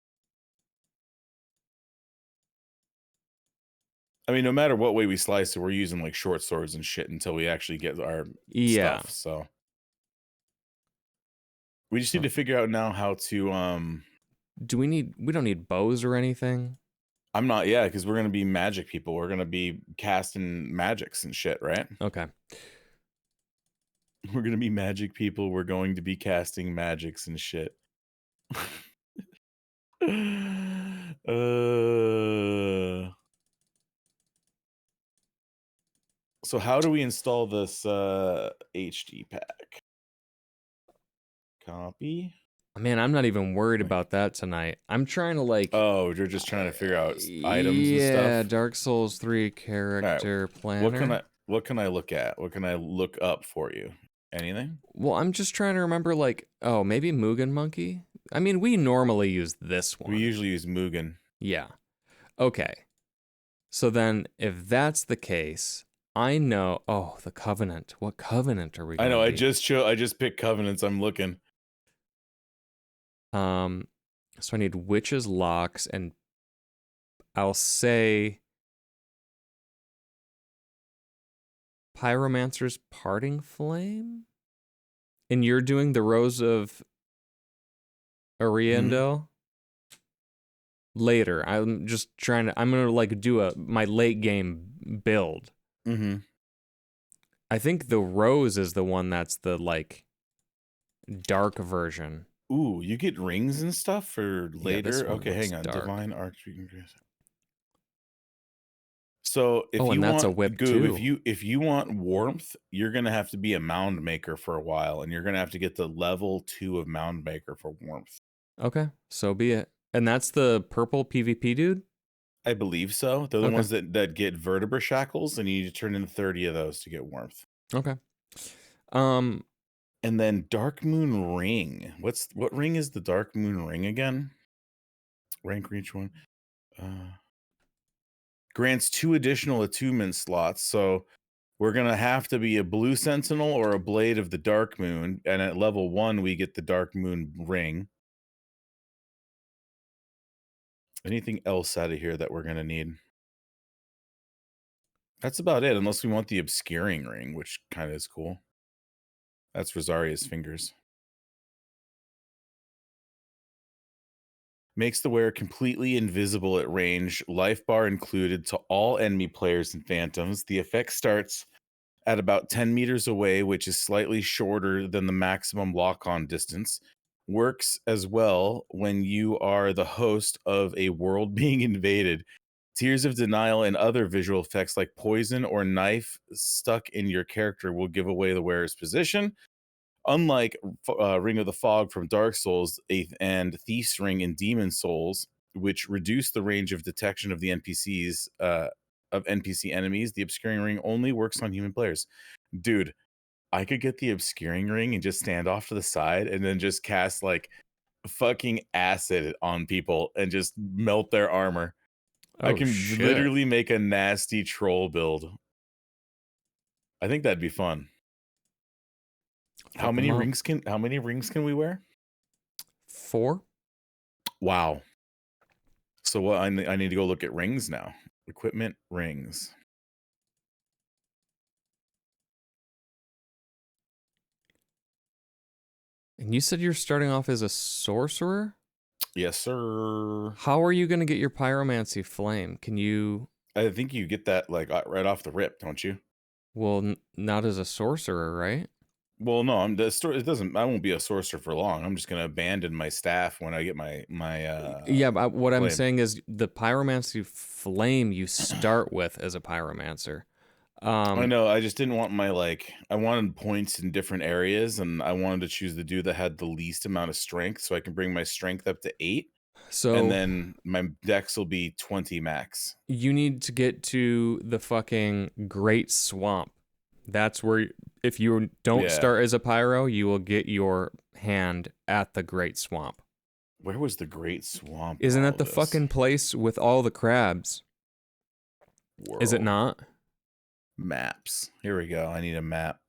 I mean, no matter what way we slice it, we're using like short swords and shit until we actually get our stuff. So we just need to figure out now how to we don't need bows or anything? I'm not, yeah, because we're gonna be magic people. We're gonna be casting magics and shit, right? Okay. We're gonna be magic people. We're going to be casting magics and shit. So how do we install this HD pack? Copy. Man, I'm not even worried about that tonight. I'm trying to like. Oh, you're just trying to figure out items and stuff. Yeah, Dark Souls 3 character planner. What can I look at? What can I look up for you? Anything? Well, I'm just trying to remember. Like, oh, maybe Mugen Monkey. I mean, we normally use this one. We usually use Mugen. Yeah. Okay. So then, if that's the case, I know. Oh, the Covenant. What Covenant are we? I know. I just picked Covenants. I'm looking. So I need Witch's Locks, and I'll say Pyromancer's Parting Flame. And you're doing the Rose of Ariandel? Later. I'm just trying to. I'm gonna like do my late game build. Mm-hmm. I think the Rose is the one that's the like dark version. Ooh, you get rings and stuff for later? Yeah, okay, hang on. Dark. Divine Archery. So if you that's want a whip too. if you want warmth, you're gonna have to be a mound maker for a while, and you're gonna have to get the level 2 of mound maker for warmth. Okay, so be it. And that's the purple PvP dude? I believe so. They're the ones that get vertebra shackles, and you need to turn in 30 of those to get warmth. Okay. And then Dark Moon Ring. What ring is the Dark Moon Ring again? Rank reach 1. Grants 2 additional attunement slots. So we're gonna have to be a blue sentinel or a blade of the Dark Moon. And at level 1, we get the Dark Moon Ring. Anything else out of here that we're gonna need? That's about it, unless we want the obscuring ring, which kind of is cool. That's Rosaria's fingers. Makes the wearer completely invisible at range, life bar included to all enemy players and phantoms. The effect starts at about 10 meters away, which is slightly shorter than the maximum lock-on distance. Works as well when you are the host of a world being invaded. Tears of Denial and other visual effects like poison or knife stuck in your character will give away the wearer's position. Unlike Ring of the Fog from Dark Souls and Thief's Ring in Demon Souls, which reduce the range of detection of the NPCs of NPC enemies, the Obscuring Ring only works on human players. Dude, I could get the Obscuring Ring and just stand off to the side and then just cast like fucking acid on people and just melt their armor. I can literally make a nasty troll build. I think that'd be fun. How many rings can we wear? 4. Wow. So what I need to go look at rings now. Equipment rings. And you said you're starting off as a sorcerer? Yes, sir. How are you going to get your pyromancy flame? Can you... I think you get that like right off the rip, don't you? Well, not as a sorcerer, right? Well, no, it doesn't. I won't be a sorcerer for long. I'm just gonna abandon my staff when I get my Yeah, but what I'm flame. saying is the pyromancy flame you start with as a pyromancer. I know. I just didn't want I wanted points in different areas, and I wanted to choose the dude that had the least amount of strength, so I can bring my strength up to 8, and So then my dex will be 20 max. you need to get to the fucking Great Swamp. That's where, if you don't Yeah. start as a pyro, you will get your hand at the Great Swamp. Where was the Great Swamp? Isn't that the fucking place with all the crabs? Is it not? Maps. Here we go. I need a map.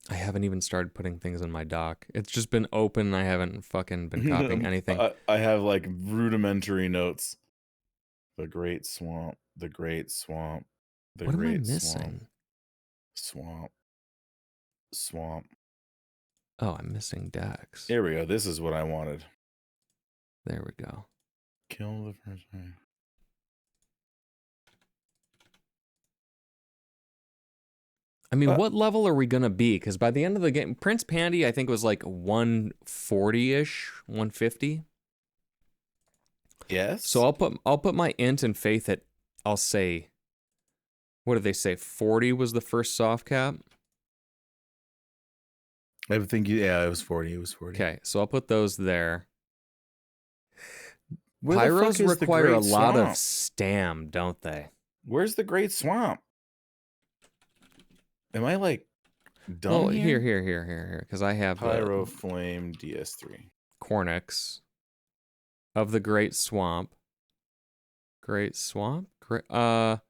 I haven't even started putting things in my dock. It's just been open. I haven't fucking been copying anything. I have like rudimentary notes. The Great Swamp. The Great Swamp. The What am I Great missing? Swamp. Swamp. Oh, I'm missing Dex. Here we go. This is what I wanted. There we go. Kill the person. I mean, what level are we gonna be? Because by the end of the game, Prince Pandy, I think, was like 140-ish, 150. Yes. So I'll put my int and faith at, I'll say, what did they say? 40 was the first soft cap. I think it was 40. It was 40. Okay, so I'll put those there. Pyros require a lot of stam, don't they? Where's the Great Swamp? Am I like done here? Because I have Pyro Flame DS3. Cornix of the Great Swamp. Great Swamp? Undead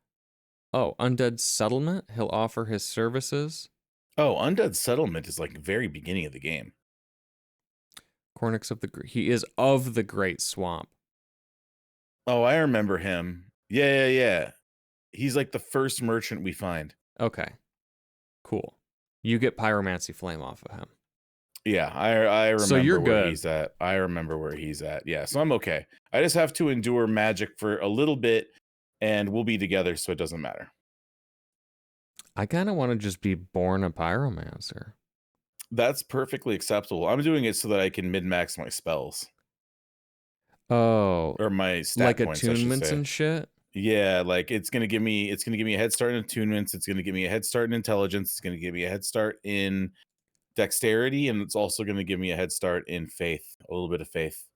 Settlement. He'll offer his services. Oh, Undead Settlement is like very beginning of the game. Cornix he is of the Great Swamp. Oh, I remember him. Yeah. He's like the first merchant we find. Okay. Cool. You get Pyromancy Flame off of him. Yeah, I remember so you're where good. he's at. I remember where he's at. Yeah, so I'm okay. I just have to endure magic for a little bit, and we'll be together, so it doesn't matter. I kind of want to just be born a Pyromancer. That's perfectly acceptable. I'm doing it so that I can min-max my spells. Oh. Or my stat like points, attunements and shit? Yeah, like it's gonna give me a head start in attunements, it's gonna give me a head start in intelligence, it's gonna give me a head start in dexterity, and it's also gonna give me a head start in faith, a little bit of faith.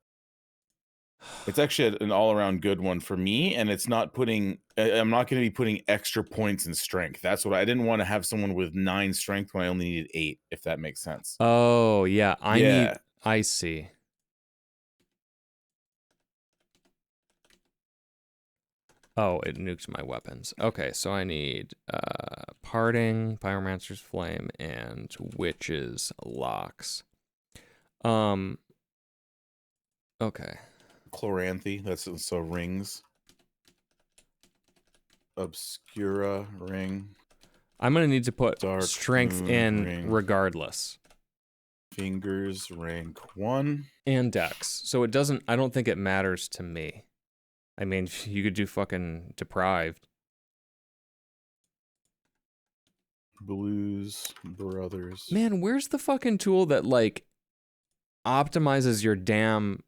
It's actually an all-around good one for me, and it's not putting I'm not going to be putting extra points in strength. That's what I didn't want to have someone with 9 strength when I only needed 8, if that makes sense. Oh, yeah. I see. Oh, it nuked my weapons. Okay, so I need Parting, Pyromancer's Flame, and Witch's Locks. Okay. Chloranthy, that's so rings. Obscura ring. I'm going to need to put Dark strength in ring. regardless. Fingers rank 1. And dex. So it doesn't, I don't think it matters to me. I mean, you could do fucking deprived. Blues Brothers. Man, where's the fucking tool that like optimizes your damn,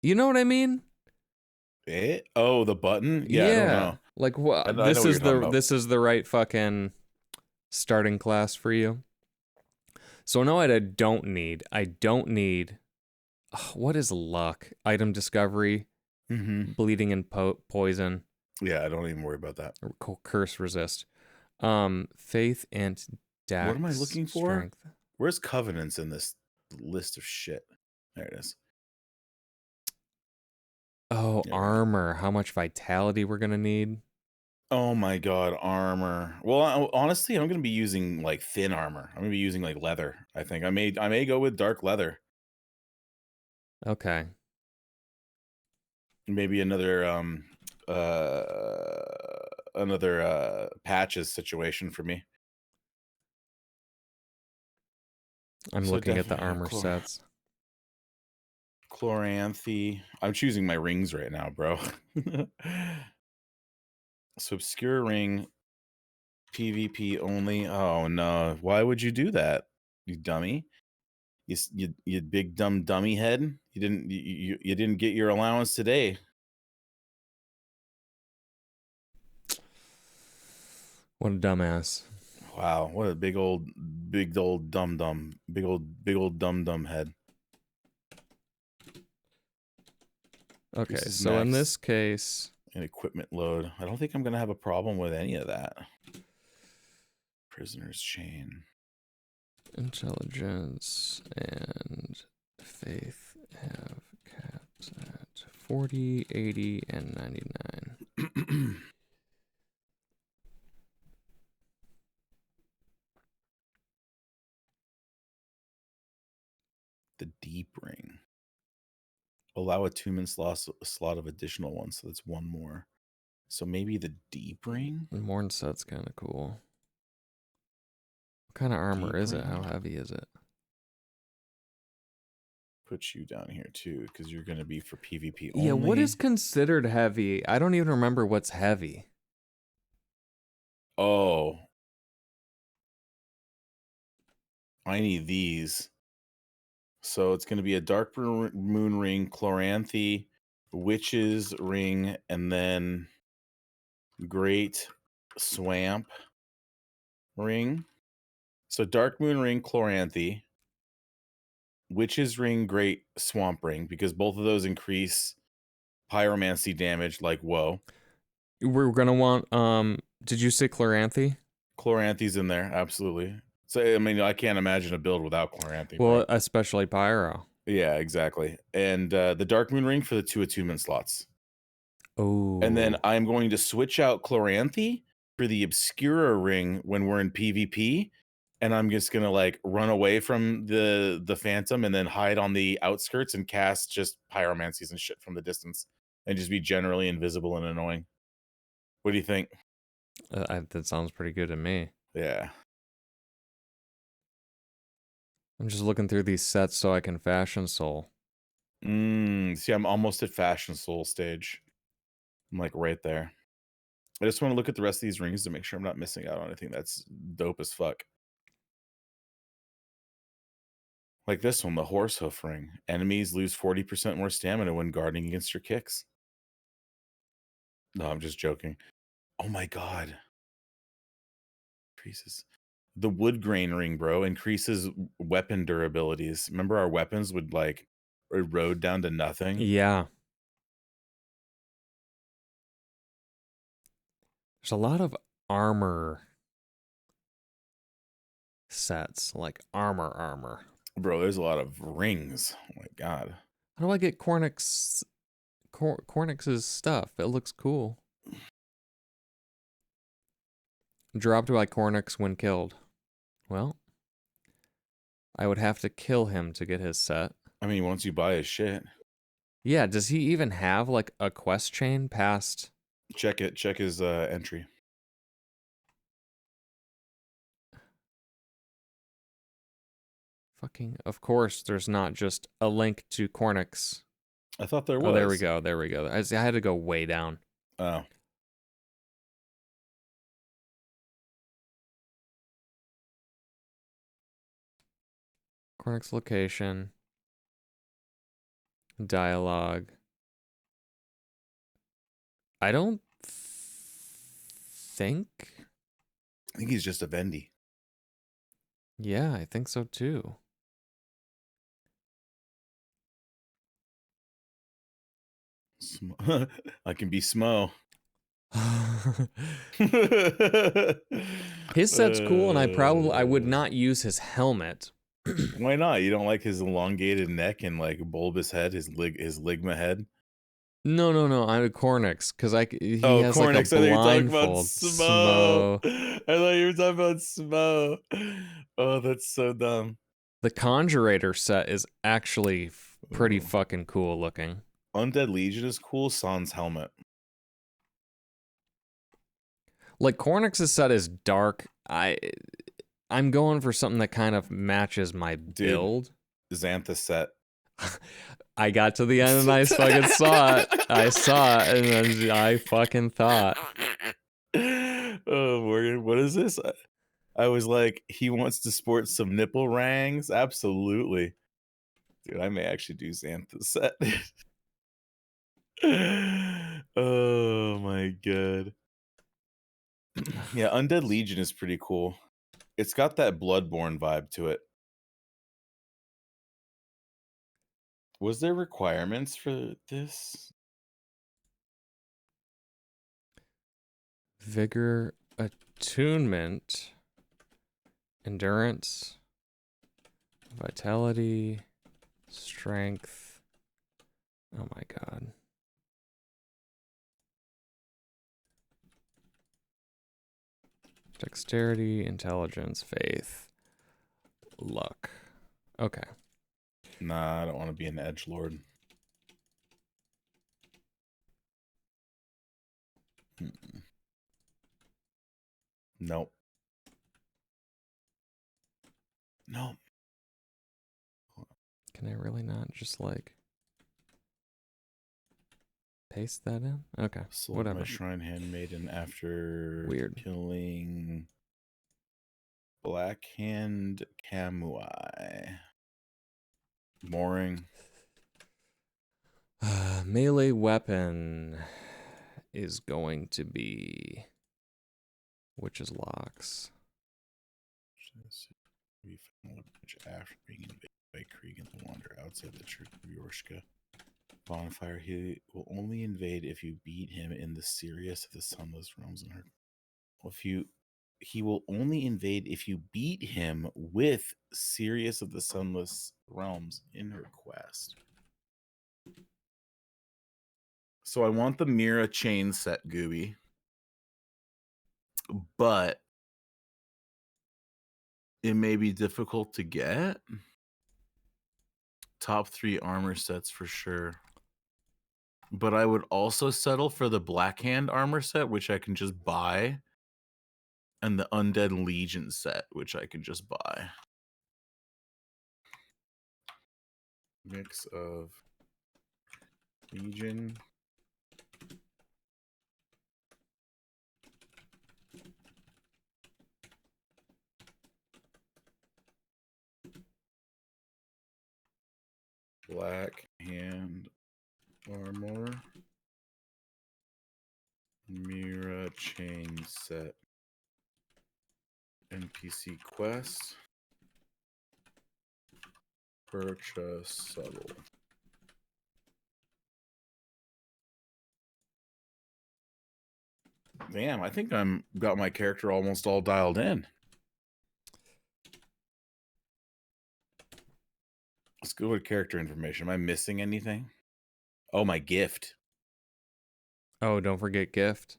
you know what I mean? Oh, the button? Yeah, I don't know. Like what? This is the right fucking starting class for you. So no, I don't need. What is luck? Item discovery, bleeding and poison. Yeah, I don't even worry about that. Curse resist. Faith and dex. What am I looking for? Strength. Where's covenants in this list of shit? There it is. Oh, armor. How much vitality we're gonna need? Oh my god, armor. Well, honestly, I'm gonna be using like thin armor. I'm gonna be using like leather. I think I may go with dark leather. Okay. Maybe another patches situation for me. I'm looking at the armor sets. Chloranthy. I'm choosing my rings right now, bro. So obscure ring. PvP only. Oh no! Why would you do that, you dummy? You big dumb dummy head. You didn't get your allowance today. What a dumbass. Wow, what a big old dum dum, big old dum dum head. Okay, so in this case, an equipment load. I don't think I'm gonna have a problem with any of that. Prisoner's chain, intelligence, and faith have capped at 40, 80, and 99. The deep ring. Allow a 2-man slot of additional ones, so that's one more. So maybe the deep ring? The Morn set's kind of cool. What kind of armor is it? How heavy is it? Put you down here too, because you're going to be for PvP only. Yeah, what is considered heavy? I don't even remember what's heavy. Oh. I need these. So it's going to be a Dark Moon ring, Chloranthy, Witch's ring, and then Great Swamp ring. So Dark Moon ring, Chloranthy, Witch's ring, Great Swamp ring, because both of those increase pyromancy damage like whoa. We're going to want, did you say Chloranthy? Chloranthy's in there, absolutely. So, I mean, I can't imagine a build without Chloranthy. Well, especially Pyro. Yeah, exactly. And the Dark Moon ring for the 2-2-man slots. Oh. And then I'm going to switch out Chloranthy for the Obscura ring when we're in PvP. And I'm just going to like run away from the Phantom and then hide on the outskirts and cast just pyromancies and shit from the distance. And just be generally invisible and annoying. What do you think? That sounds pretty good to me. Yeah. I'm just looking through these sets so I can Fashion Soul. See, I'm almost at Fashion Soul stage. I'm like right there. I just want to look at the rest of these rings to make sure I'm not missing out on anything that's dope as fuck. Like this one, the Horse Hoof ring. Enemies lose 40% more stamina when guarding against your kicks. No, I'm just joking. Oh my god. Increases. The Wood Grain ring, bro, increases weapon durabilities. Remember our weapons would like erode down to nothing? Yeah. There's a lot of armor sets, like armor. Bro, there's a lot of rings. Oh my god. How do I get Cornix's stuff? It looks cool. Dropped by Cornix when killed. Well, I would have to kill him to get his set. I mean, once you buy his shit. Yeah, does he even have like a quest chain past? Check it. Check his entry. Fucking, of course, there's not just a link to Cornix. I thought there was. Oh, there we go. There we go. I had to go way down. Oh. Cornix location. Dialogue. I don't think. I think he's just a Vendy. Yeah, I think so too. I can be Smo. His set's cool, and I would not use his helmet. Why not? You don't like his elongated neck and like bulbous head, his ligma head? No. I'm a Cornix because he has Cornix. like a I blindfold. thought you were talking about Smo. Oh, that's so dumb. The Conjurator set is actually pretty fucking cool looking. Undead Legion is cool. Sans helmet. Like Cornix's set is dark. I'm going for something that kind of matches my build. Xanthus set. I got to the end and I fucking saw it. I saw it and then I fucking thought. Oh, Morgan, what is this? I was like, he wants to sport some nipple rings. Absolutely. Dude, I may actually do Xanth's set. Oh my god. Yeah, Undead Legion is pretty cool. It's got that Bloodborne vibe to it. Was there requirements for this? Vigor, attunement, endurance, vitality, strength. Oh my god. Dexterity, intelligence, faith, luck. Okay. Nah, I don't want to be an edgelord. Nope. Nope. Can I really not just like paste that in? Okay. Sold whatever. My shrine handmaiden after Weird. killing Blackhand Kamui. Mooring. Melee weapon is going to be Witch's Locks. After being invaded by Krieg and the Wanderer outside the Church of Yorshka bonfire, he will only invade if you beat him in the Sirius of the Sunless Realms and her. He will only invade if you beat him with Sirius of the Sunless Realms in her quest. So I want the Mira chain set, Gooby. But it may be difficult to get. Top 3 armor sets for sure. But I would also settle for the Blackhand armor set, which I can just buy. And the Undead Legion set, which I can just buy. Mix of Legion. Blackhand armor. Mira chain set. NPC quest. Purchase subtle. Damn, I think I'm got my character almost all dialed in. Let's go with character information. Am I missing anything? Oh, my gift. Oh, don't forget gift.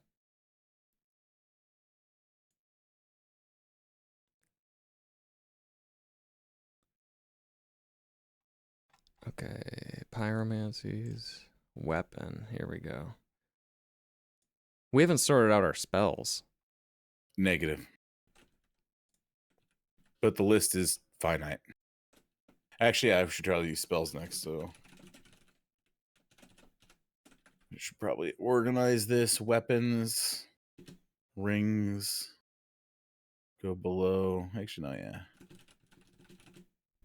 Okay, pyromancies, weapon. Here we go. We haven't sorted out our spells. Negative. But the list is finite. Actually, I should try to use spells next, so I should probably organize this. Weapons, rings, go below. Actually, no, yeah.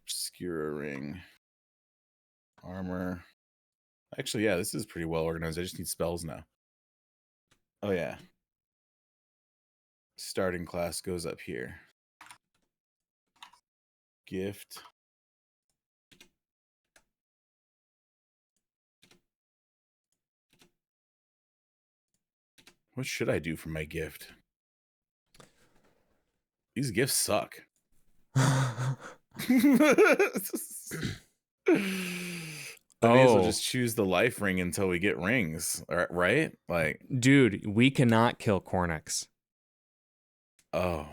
Obscura ring, armor. Actually, yeah, this is pretty well organized. I just need spells now. Oh, yeah. Starting class goes up here. Gift. What should I do for my gift? These gifts suck. I may as well just choose the life ring until we get rings, right? Like, dude, we cannot kill Cornyx. Oh.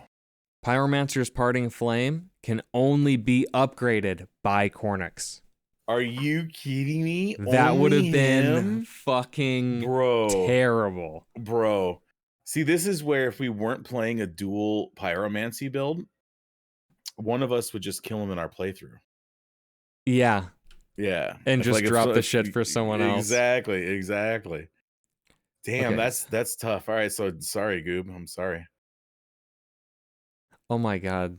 Pyromancer's Parting Flame can only be upgraded by Cornyx. Are you kidding me? That would have been fucking terrible. Bro. See, this is where if we weren't playing a dual pyromancy build, one of us would just kill him in our playthrough. Yeah. Yeah. And just drop the shit for someone else. Exactly. Damn, okay. That's tough. All right, so sorry, Goob. I'm sorry. Oh my god.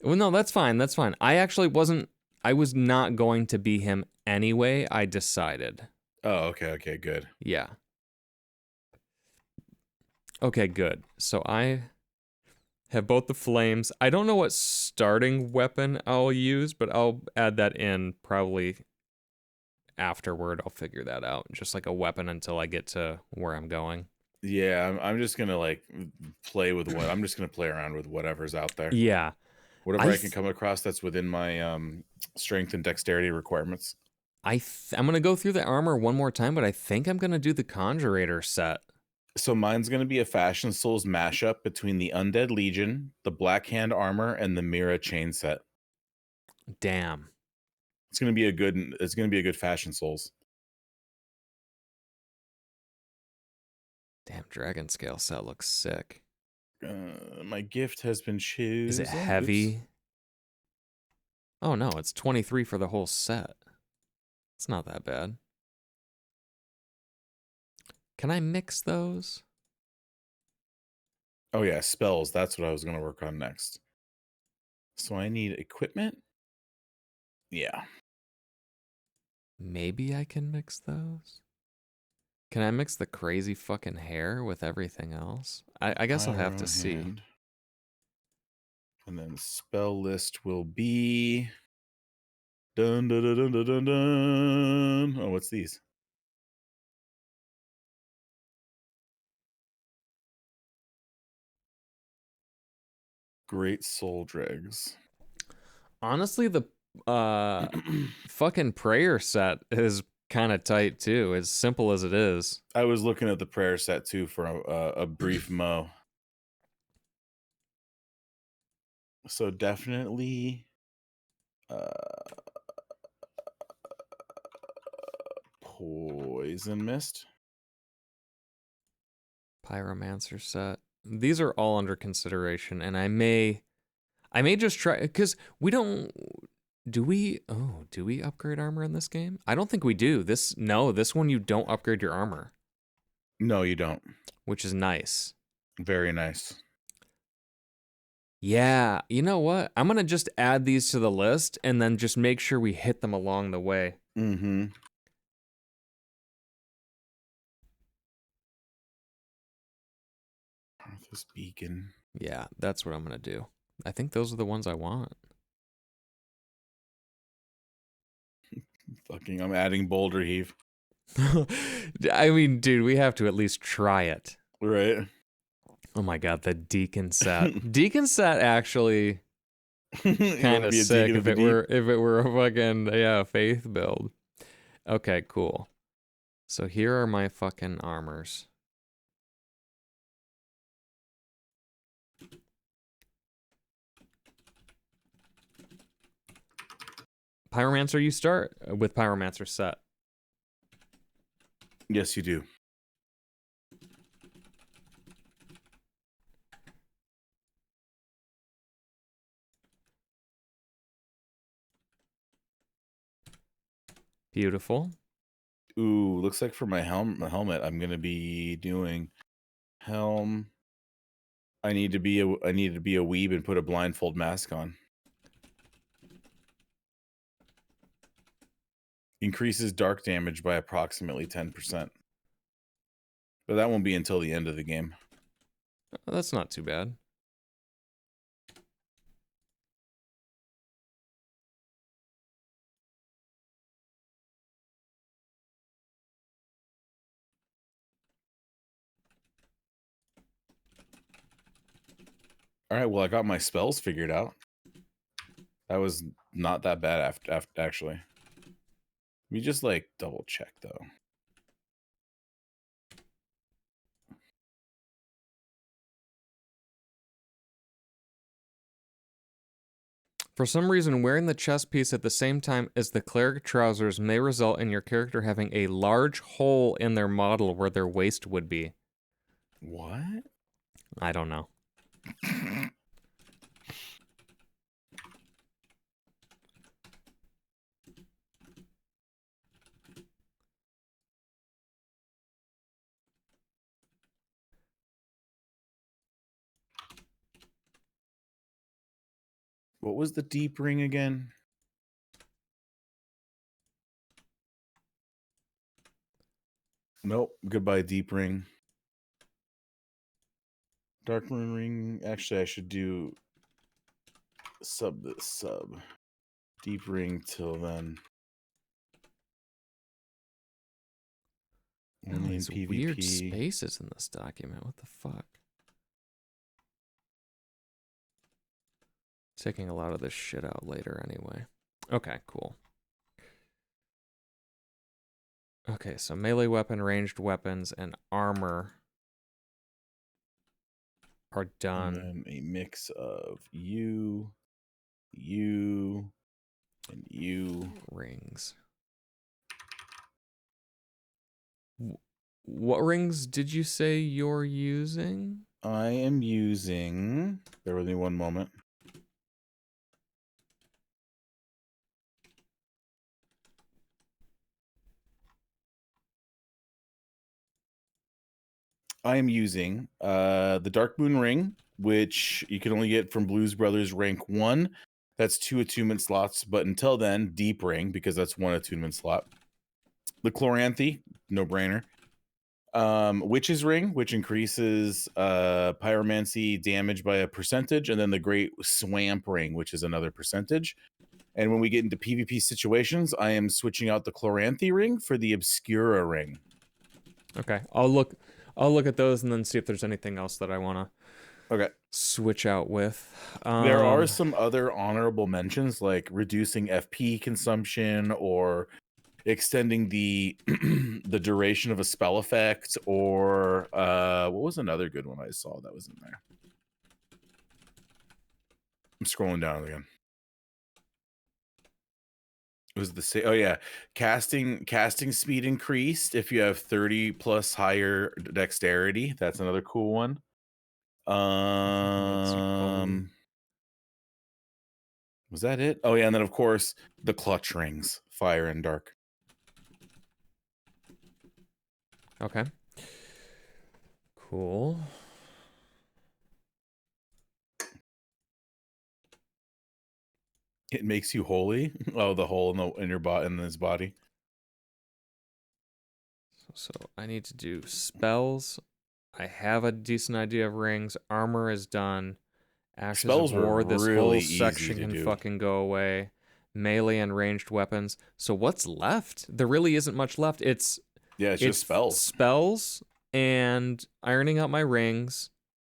Well, no, that's fine. That's fine. I actually wasn't. I was not going to be him anyway. I decided. Oh, okay, okay, good. Yeah. Okay, good. So I have both the flames. I don't know what starting weapon I'll use, but I'll add that in probably afterward. I'll figure that out. Just like a weapon until I get to where I'm going. Yeah, I'm just gonna like play with what I'm just gonna play around with whatever's out there. Yeah. Whatever I can come across that's within my strength and dexterity requirements. I'm gonna go through the armor one more time, but I think I'm gonna do the Conjurator set. So mine's gonna be a Fashion Souls mashup between the Undead Legion, the Black Hand armor, and the Mira chain set. Damn. It's gonna be a good Fashion Souls. Damn, Dragon Scale set looks sick. My gift has been chosen. Is it heavy? Oops. Oh no, it's 23 for the whole set. It's not that bad. Can I mix those? Oh yeah, spells. That's what I was going to work on next. So I need equipment. Yeah. Maybe I can mix those. Can I mix the crazy fucking hair with everything else? I guess I'll have to see. And then spell list will be dun dun dun dun dun dun. Oh, what's these? Great soul dregs. Honestly, the fucking prayer set is kind of tight too, as simple as it is. I was looking at the prayer set too for a brief mo. So definitely poison mist. Pyromancer set. These are all under consideration, and I may just try, because we don't. Do we upgrade armor in this game? I don't think we do. This one you don't upgrade your armor. No, you don't. Which is nice. Very nice. Yeah, you know what? I'm going to just add these to the list and then just make sure we hit them along the way. Mm-hmm. Arthas Beacon. Yeah, that's what I'm going to do. I think those are the ones I want. Fucking, I'm adding Boulder Heave. I mean, dude, we have to at least try it. Right. Oh my god, the Deacon set. Deacon set actually kind of sick if it were a fucking faith build. Okay, cool. So here are my fucking armors. Pyromancer, you start with Pyromancer set. Yes, you do. Beautiful. Ooh, looks like for my helmet, I'm gonna be doing helm. I need to be a weeb and put a blindfold mask on. Increases dark damage by approximately 10%. But that won't be until the end of the game. Oh, that's not too bad. All right, well, I got my spells figured out. That was not that bad after actually. We just like double check though. For some reason, wearing the chest piece at the same time as the cleric trousers may result in your character having a large hole in their model where their waist would be. What? I don't know. What was the deep ring again? Nope. Goodbye, deep ring. Dark moon ring. Actually, I should do sub this sub. Deep ring till then. Only these PvP. Weird spaces in this document. What the fuck? Taking a lot of this shit out later anyway. Okay, cool. Okay, so melee weapon, ranged weapons, and armor are done. And then a mix of you, and you. Rings. What rings did you say you're using? I am using... Bear with me one moment. I am using the Dark Moon Ring, which you can only get from Blues Brothers rank 1. That's 2 attunement slots, but until then, Deep Ring, because that's 1 attunement slot. The Chloranthy, no-brainer. Witch's Ring, which increases pyromancy damage by a percentage, and then the Great Swamp Ring, which is another percentage. And when we get into PvP situations, I am switching out the Chloranthy Ring for the Obscura Ring. Okay, I'll look at those and then see if there's anything else that I want to switch out with. There are some other honorable mentions, like reducing FP consumption or extending the the duration of a spell effect, or what was another good one I saw that was in there? I'm scrolling down again. It was the same. Oh yeah, casting speed increased if you have 30 plus higher dexterity. That's another cool one. Was that it? Oh yeah, and then of course the clutch rings, fire and dark. Okay. Cool. It makes you holy. Oh, the hole in your body, in his body. So I need to do spells. I have a decent idea of rings. Armor is done. Ashes spells of War. This really whole section can fucking go away. Melee and ranged weapons. So what's left? There really isn't much left. It's just spells. Spells and ironing out my rings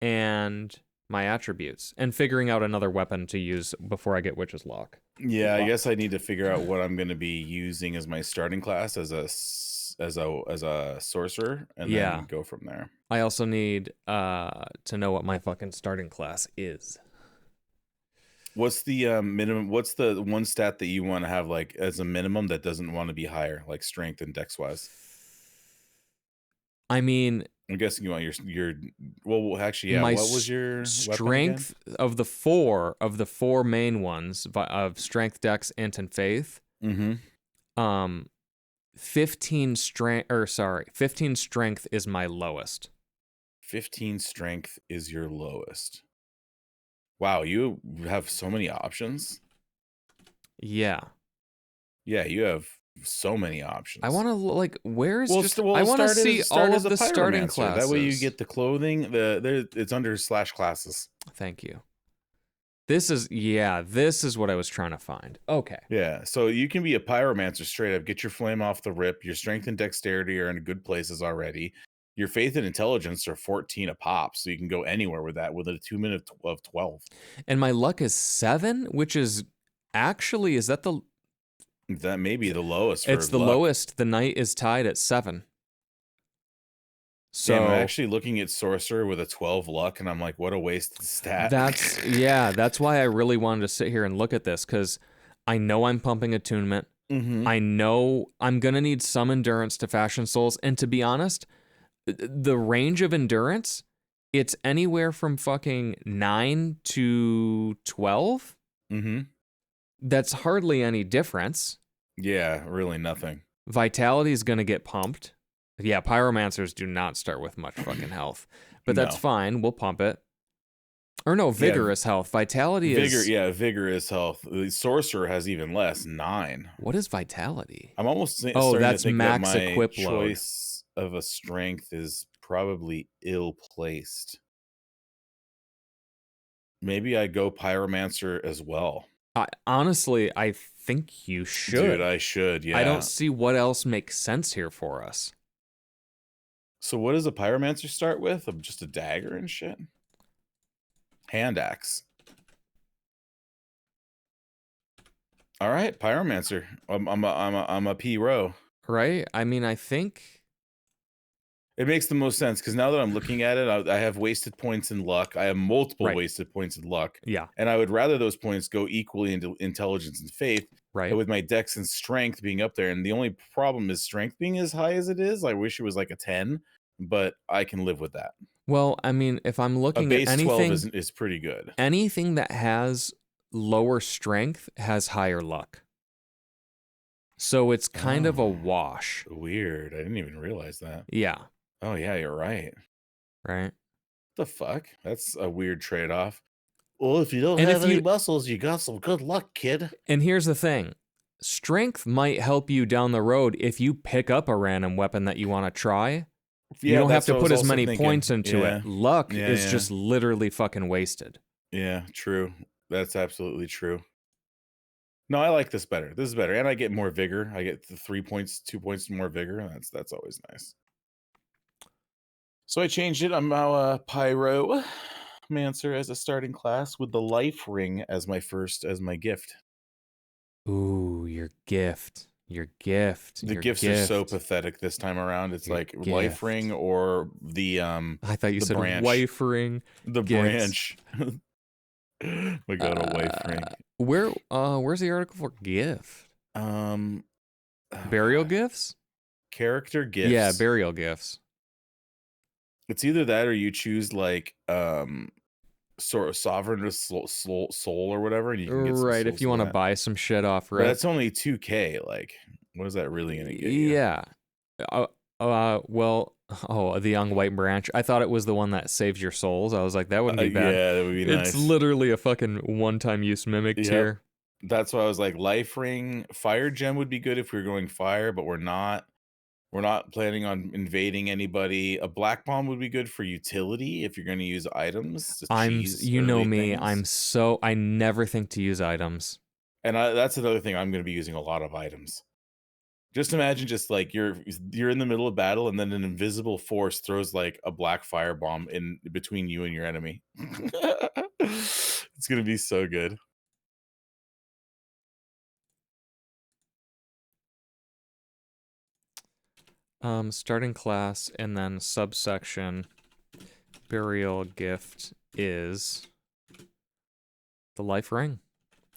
and my attributes and figuring out another weapon to use before I get Witch's Lock. Yeah, I guess I need to figure out what I'm going to be using as my starting class as a sorcerer, and then go from there. I also need to know what my fucking starting class is. What's the minimum? What's the one stat that you want to have like as a minimum that doesn't want to be higher, like strength and dex wise? I mean, I'm guessing you want your well, actually, yeah. What was your strength of the four main ones of strength, dex, int, and faith? 15 strength is my lowest. 15 strength is your lowest. Wow, you have so many options. Yeah. Yeah, you have so many options. I want to where's I want to see all of the starting classes. That way you get the clothing. It's under /classes. Thank you. This is what I was trying to find. Okay. Yeah, so you can be a pyromancer straight up. Get your flame off the rip. Your strength and dexterity are in good places already. Your faith and intelligence are 14 a pop, so you can go anywhere with that with a 2 minute of 12. And my luck is 7, which is actually that may be the lowest. It's the lowest. The knight is tied at 7. So I'm actually looking at sorcerer with a 12 luck, and I'm like, what a wasted stat. That's why I really wanted to sit here and look at this, because I know I'm pumping attunement. I know I'm gonna need some endurance to fashion souls, and to be honest, the range of endurance, it's anywhere from fucking 9 to 12. That's hardly any difference. Yeah, really nothing. Vitality is gonna get pumped. Yeah, pyromancers do not start with much fucking health, but that's fine. We'll pump it. Or no, vigorous health. Vitality is... Yeah, vigorous health. The sorcerer has even less, 9. What is vitality? I'm almost starting that's to think max that my equip choice of a strength is probably ill-placed. Maybe I go pyromancer as well. Honestly, I think you should. Dude, I should, yeah. I don't see what else makes sense here for us. So what does a pyromancer start with? Just a dagger and shit? Hand axe. All right, pyromancer. I'm a P-row. Right? I mean, I think it makes the most sense because now that I'm looking at it, I have wasted points in luck. I have multiple wasted points in luck. Yeah. And I would rather those points go equally into intelligence and faith. Right. And with my dex and strength being up there. And the only problem is strength being as high as it is. I wish it was like a 10, but I can live with that. Well, I mean, if I'm looking at anything... A base 12 is pretty good. Anything that has lower strength has higher luck. So it's kind of a wash. Weird. I didn't even realize that. Yeah. Oh, yeah, you're right. Right. The fuck? That's a weird trade-off. Well, if you don't have any muscles, you got some good luck, kid. And here's the thing. Strength might help you down the road if you pick up a random weapon that you want to try. Yeah, you don't have to put as many points into it. Luck is just literally fucking wasted. Yeah, true. That's absolutely true. No, I like this better. This is better. And I get more vigor. I get the 3 points, 2 points more vigor. That's always nice. So I changed it. I'm now a pyromancer as a starting class with the life ring as my gift. Ooh, your gift. Your gift. The gifts are so pathetic this time around. It's your like gift. Life ring or the I thought you said branch. Wife ring. The branch. We got a wife ring. Where's the article for gift? Burial gifts? Character gifts. Yeah, burial gifts. It's either that or you choose like sort of sovereign soul or whatever, and you can get some right if you want to buy some shit off. Right, but that's only 2K. Like, what is that really gonna get you? Yeah. Well, the young white branch. I thought it was the one that saves your souls. I was like, that wouldn't be bad. Yeah, that would be nice. It's literally a fucking one-time use mimic tier. That's why I was like, life ring, fire gem would be good if we were going fire, but we're not. We're not planning on invading anybody. A black bomb would be good for utility if you're going to use items. You know me. I never think to use items. And that's another thing. I'm going to be using a lot of items. Just imagine, just like you're in the middle of battle, and then an invisible force throws like a black fire bomb in between you and your enemy. It's going to be so good. Starting class and then subsection burial gift is the life ring.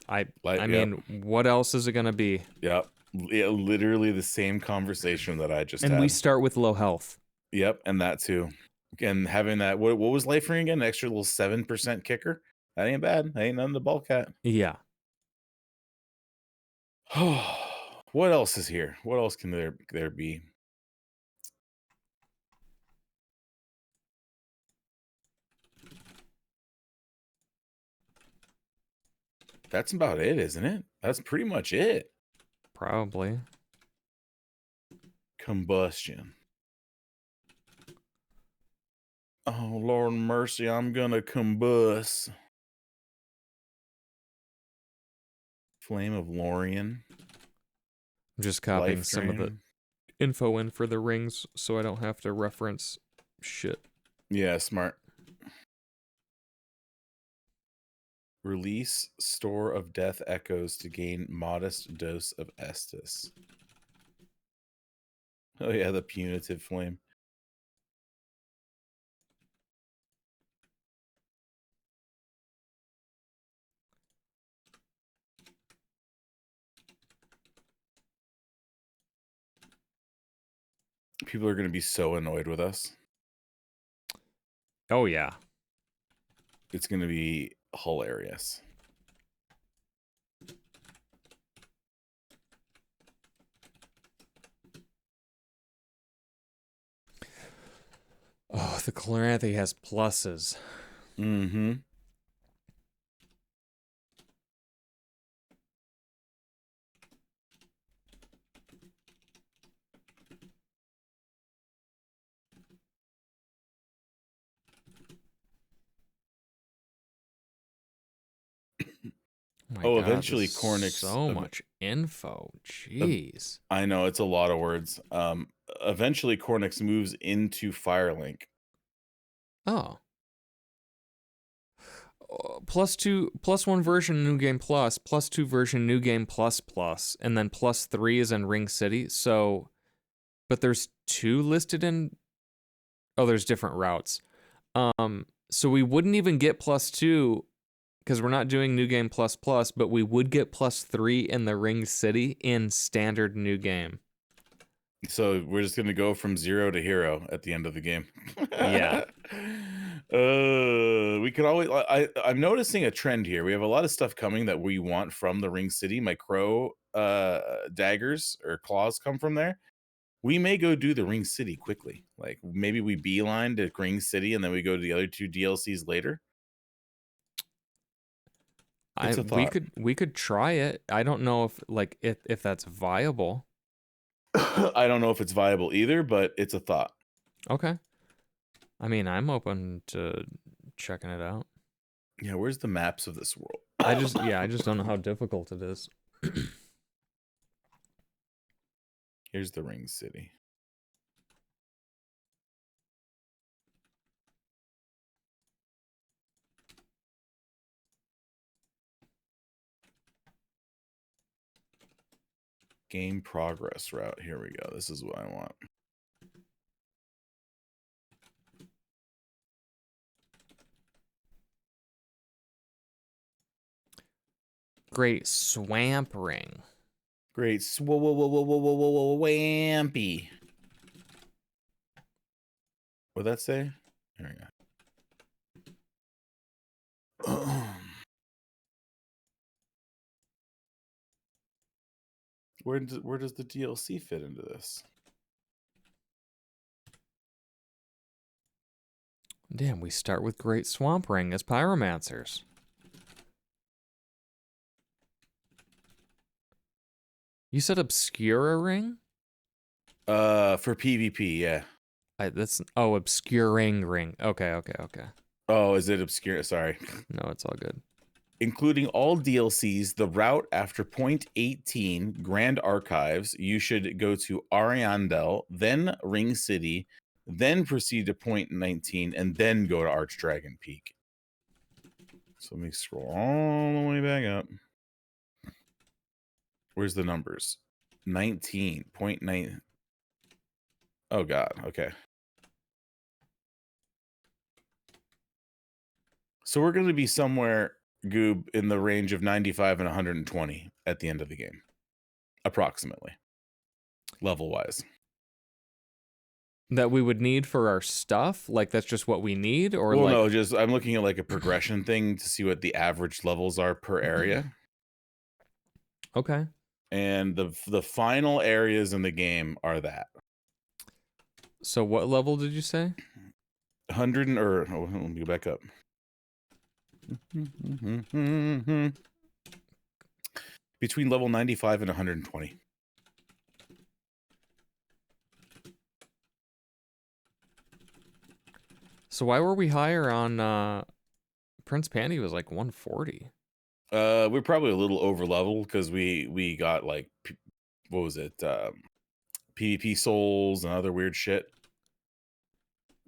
I mean, what else is it gonna be? Yep. Yeah, literally the same conversation that I just had. And we start with low health. Yep, and that too. And having that, what was life ring again? An extra little 7% kicker? That ain't bad. That ain't nothing to bulk at. Yeah. What else is here? What else can there be? That's about it, isn't it? That's pretty much it. Probably. Combustion. Oh, Lord mercy, I'm gonna combust. Flame of Lorien. I'm just copying some of the info in for the rings so I don't have to reference shit. Yeah, smart. Release store of death echoes to gain modest dose of Estus. Oh yeah, the punitive flame. People are going to be so annoyed with us. Oh yeah. It's going to be hilarious. Oh, the Chloranthy has pluses. Mm-hmm. my Oh, God, this eventually is Cornix. so much info. Jeez. I know it's a lot of words. Eventually Cornix moves into Firelink. Oh. +2, +1 version New Game Plus, +2 version New Game Plus Plus, and then +3 is in Ring City. So, but there's 2 listed in. Oh, there's different routes. So we wouldn't even get +2 because we're not doing New Game Plus Plus, but we would get +3 in the Ring City in standard New Game. So we're just gonna go from 0 to hero at the end of the game. Yeah. We could always. I'm noticing a trend here. We have a lot of stuff coming that we want from the Ring City. My crow daggers or claws come from there. We may go do the Ring City quickly. Like maybe we beeline to Ring City and then we go to the other 2 DLCs later. It's a thought. We could try it. I don't know if that's viable. I don't know if it's viable either, but it's a thought. Okay. I mean, I'm open to checking it out. Yeah, where's the maps of this world? I just don't know how difficult it is. Here's the Ring City. Game progress route. Here we go. This is what I want. Great Swamp Ring. Great swampy. What'd that say? There we go. Where does the DLC fit into this? Damn, we start with Great Swamp Ring as pyromancers. You said Obscura Ring? For PvP, yeah. Obscuring Ring. Okay. Oh, is it obscure? Sorry. No, it's all good. Including all DLCs, the route after point 18, Grand Archives, you should go to Ariandel, then Ring City, then proceed to point 19, and then go to Archdragon Peak. So let me scroll all the way back up. Where's the numbers? 19.9. Oh, God. Okay. So we're going to be somewhere, Goob, in the range of 95 and 120 at the end of the game. Approximately. Level-wise. That we would need for our stuff? Like, that's just what we need? Or well, no, just I'm looking at like a progression thing to see what the average levels are per area. Okay. And the final areas in the game are that. So what level did you say? 100 let me go back up. Between level 95 and 120. So why were we higher on Prince Pandy was like 140? We're probably a little over level because we got like what was it? PvP souls and other weird shit.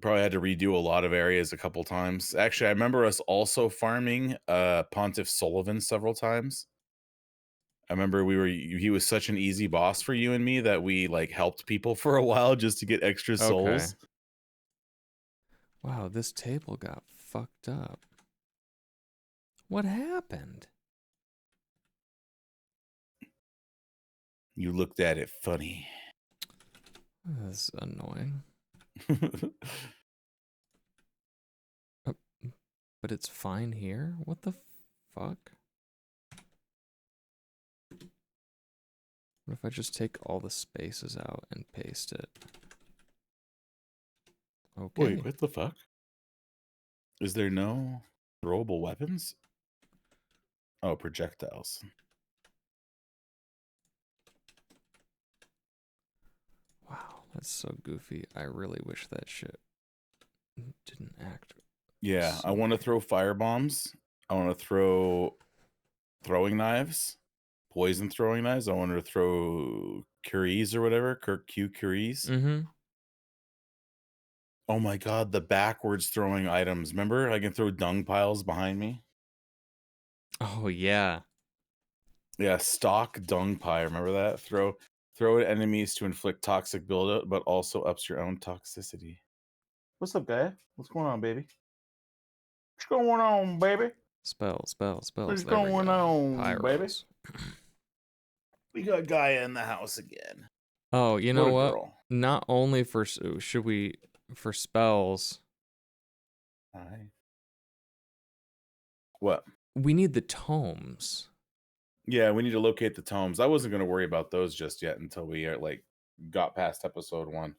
Probably had to redo a lot of areas a couple times. Actually, I remember us also farming Pontiff Sullivan several times. I remember he was such an easy boss for you and me that we like helped people for a while just to get extra souls. Wow, this table got fucked up. What happened? You looked at it funny. That's annoying. But it's fine here? What the fuck? What if I just take all the spaces out and paste it? Okay. Wait, what the fuck? Is there no throwable weapons? Oh, projectiles. Wow, that's so goofy. I really wish that shit didn't act. Yeah, I want to throw fire bombs. I want to throw throwing knives, poison throwing knives. I want to throw curies or whatever, curies. Mm-hmm. Oh my god, the backwards throwing items. Remember, I can throw dung piles behind me. Oh yeah. Yeah, stock dung pile. Remember that? Throw at enemies to inflict toxic buildup, but also ups your own toxicity. What's up, guy? What's going on, baby? What's going on, baby? Spells. What's There we going go. on, baby? Pyros. We got Gaia in the house again. Oh, you know what? Girl. Not only for should we for spells. Hi. What? We need the tomes. Yeah, we need to locate the tomes. I wasn't going to worry about those just yet until we got past episode 1.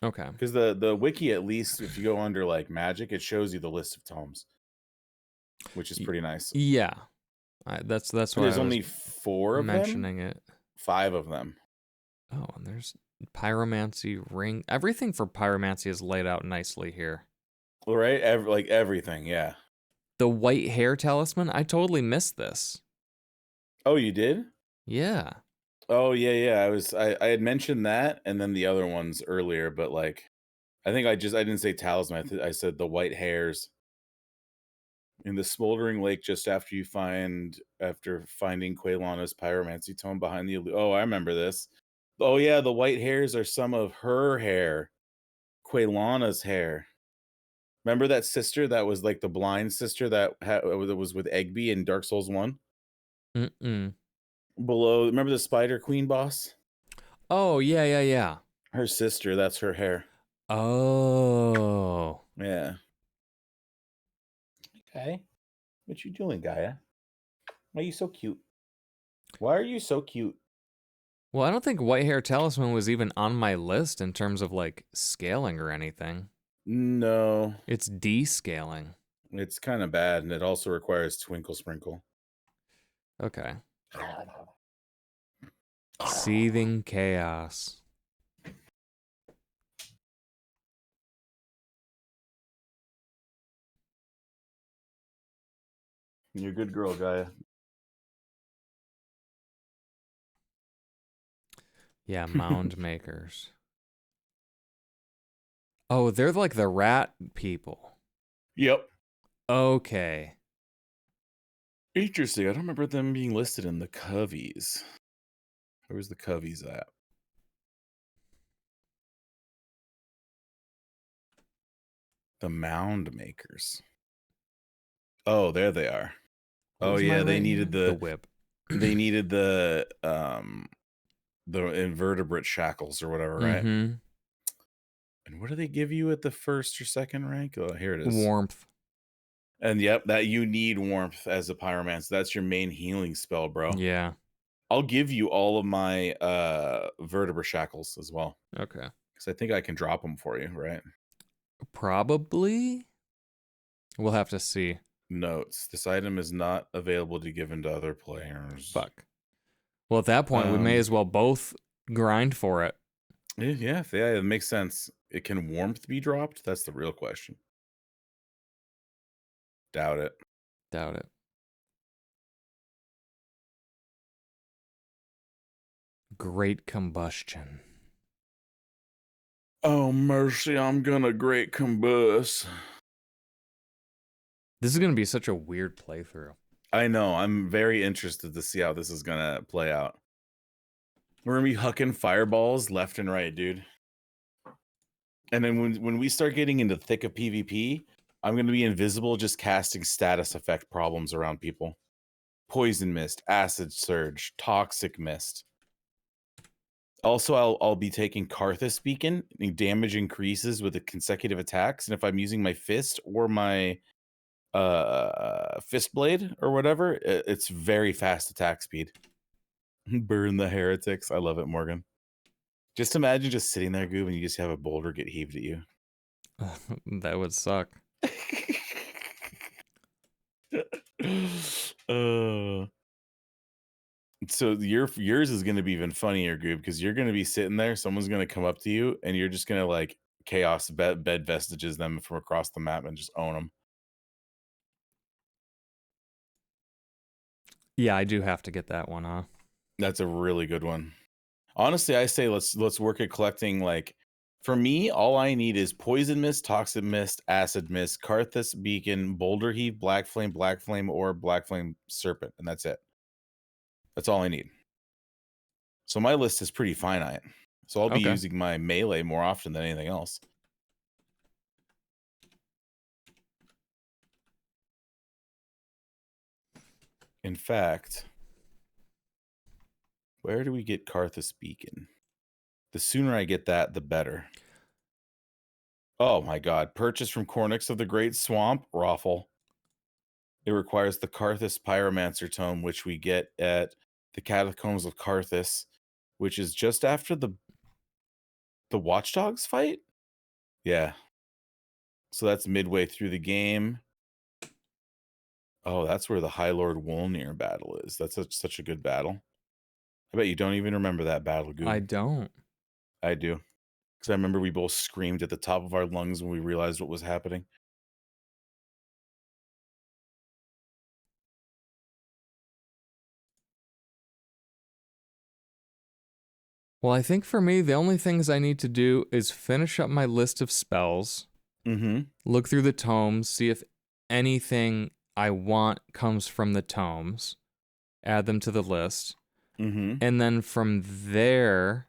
Okay. Because the wiki, at least if you go under like magic, it shows you the list of tomes, which is pretty nice. Yeah, that's why there's only 4 of mentioning them? it. 5 of them. Oh, and there's pyromancy ring. Everything for pyromancy is laid out nicely here. Right? Everything, yeah. The white hair talisman, I totally missed this. Oh, you did? Yeah. Oh, yeah. I had mentioned that and then the other ones earlier, but like I think I didn't say talisman. I said the white hairs. In the smoldering lake just after finding Quaylana's pyromancy tome behind the oh, I remember this. Oh yeah, the white hairs are some of her hair. Quaylana's hair. Remember that sister that was like the blind sister that was with Egby in Dark Souls 1? Mm-mm. Below, remember the Spider Queen boss? Oh, yeah. Her sister, that's her hair. Oh. Yeah. Okay. What you doing, Gaia? Why are you so cute? Why are you so cute? Well, I don't think white hair talisman was even on my list in terms of like scaling or anything. No. It's descaling. It's kind of bad, and it also requires Twinkle Sprinkle. Okay. Seething chaos. You're a good girl, Gaia. Yeah, mound makers. Oh, they're like the rat people. Yep. Okay. Interesting. I don't remember them being listed in the Coveys. Where's the Coveys at? The mound makers. Oh, there they are. Where's yeah, they needed the whip. They needed the invertebrate shackles or whatever, right? Mm-hmm. And what do they give you at the first or second rank? Oh, here it is. Warmth. And yep, that you need warmth as a pyromancer. That's your main healing spell, bro. Yeah. I'll give you all of my vertebra shackles as well. Okay. Because I think I can drop them for you, right? Probably. We'll have to see. Notes. This item is not available to give to other players. Fuck. Well, at that point, we may as well both grind for it. Yeah, it makes sense. It can warmth be dropped? That's the real question. Doubt it. Great combustion. Oh, mercy, I'm gonna great combust. This is going to be such a weird playthrough. I know. I'm very interested to see how this is going to play out. We're going to be hucking fireballs left and right, dude. And then when we start getting into the thick of PvP, I'm going to be invisible just casting status effect problems around people. Poison mist, acid surge, toxic mist. Also, I'll be taking Karthus Beacon. Damage increases with the consecutive attacks. And if I'm using my fist or my fist blade or whatever, it's very fast attack speed. Burn the heretics. I love it, Morgan. Just imagine just sitting there, Goob, and you just have a boulder get heaved at you. That would suck. So yours is going to be even funnier, Goob, because you're going to be sitting there, someone's going to come up to you, and you're just going to like chaos bed vestiges them from across the map and just own them. Yeah, I do have to get that one, huh? That's a really good one. Honestly, I say let's work at collecting, like, for me, all I need is Poison Mist, Toxic Mist, Acid Mist, Karthus Beacon, Boulder Heave, Black Flame, or Black Flame Serpent, and that's it. That's all I need. So my list is pretty finite. So I'll be using my melee more often than anything else. In fact, where do we get Karthus Beacon? The sooner I get that, the better. Oh my god. Purchase from Cornix of the Great Swamp, Raffle. It requires the Karthus Pyromancer Tome, which we get at the Catacombs of Karthus, which is just after the Watchdogs fight? Yeah. So that's midway through the game. Oh, that's where the High Lord Wolnir battle is. That's such a good battle. I bet you don't even remember that battle, Goob. I don't. I do. Because I remember we both screamed at the top of our lungs when we realized what was happening. Well, I think for me, the only things I need to do is finish up my list of spells, look through the tomes, see if anything I want comes from the tomes, add them to the list, and then from there,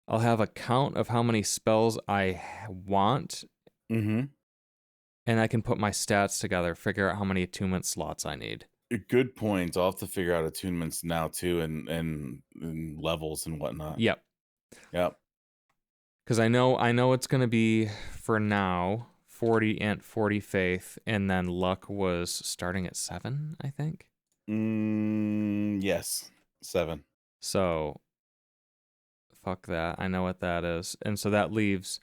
I'll have a count of how many spells I want, and I can put my stats together, figure out how many attunement slots I need. Good point. I'll have to figure out attunements now too, and levels and whatnot. Yep. Because I know it's gonna be for now 40 Ant, 40 Faith, and then Luck was starting at 7, I think. Yes, 7. So fuck that. I know what that is, and so that leaves.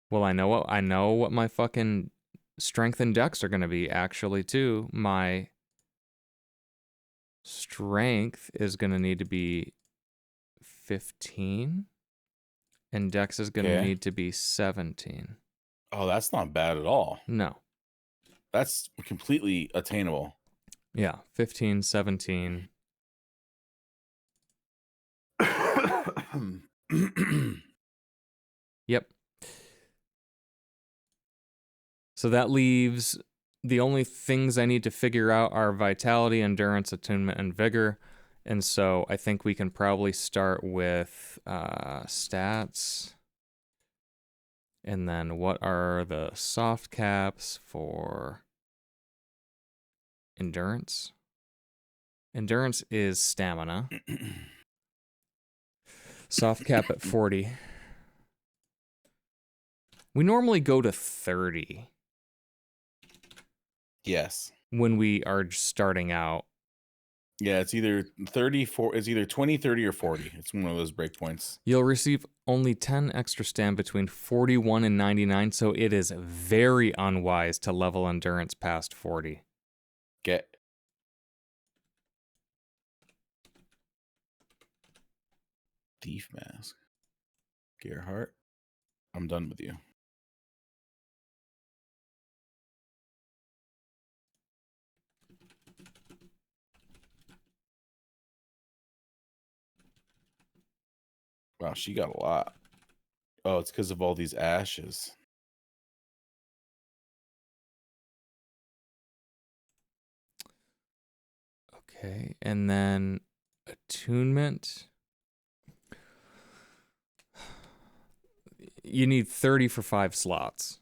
Well, I know what my fucking strength and dex are gonna be actually too. My strength is gonna need to be 15. And dex is going to need to be 17. Oh, that's not bad at all. No. That's completely attainable. Yeah, 15, 17. Yep. So that leaves the only things I need to figure out are vitality, endurance, attunement, and vigor. And so I think we can probably start with stats. And then what are the soft caps for endurance? Endurance is stamina. Soft cap at 40. We normally go to 30. Yes. When we are starting out. Yeah, it's either 34, it's either 20, 30, or 40. It's one of those breakpoints. You'll receive only 10 extra stam between 41 and 99, so it is very unwise to level endurance past 40. Get. Thief Mask. Gerhardt, I'm done with you. Wow, she got a lot. Oh, it's because of all these ashes. Okay, and then attunement. You need 30 for 5 slots.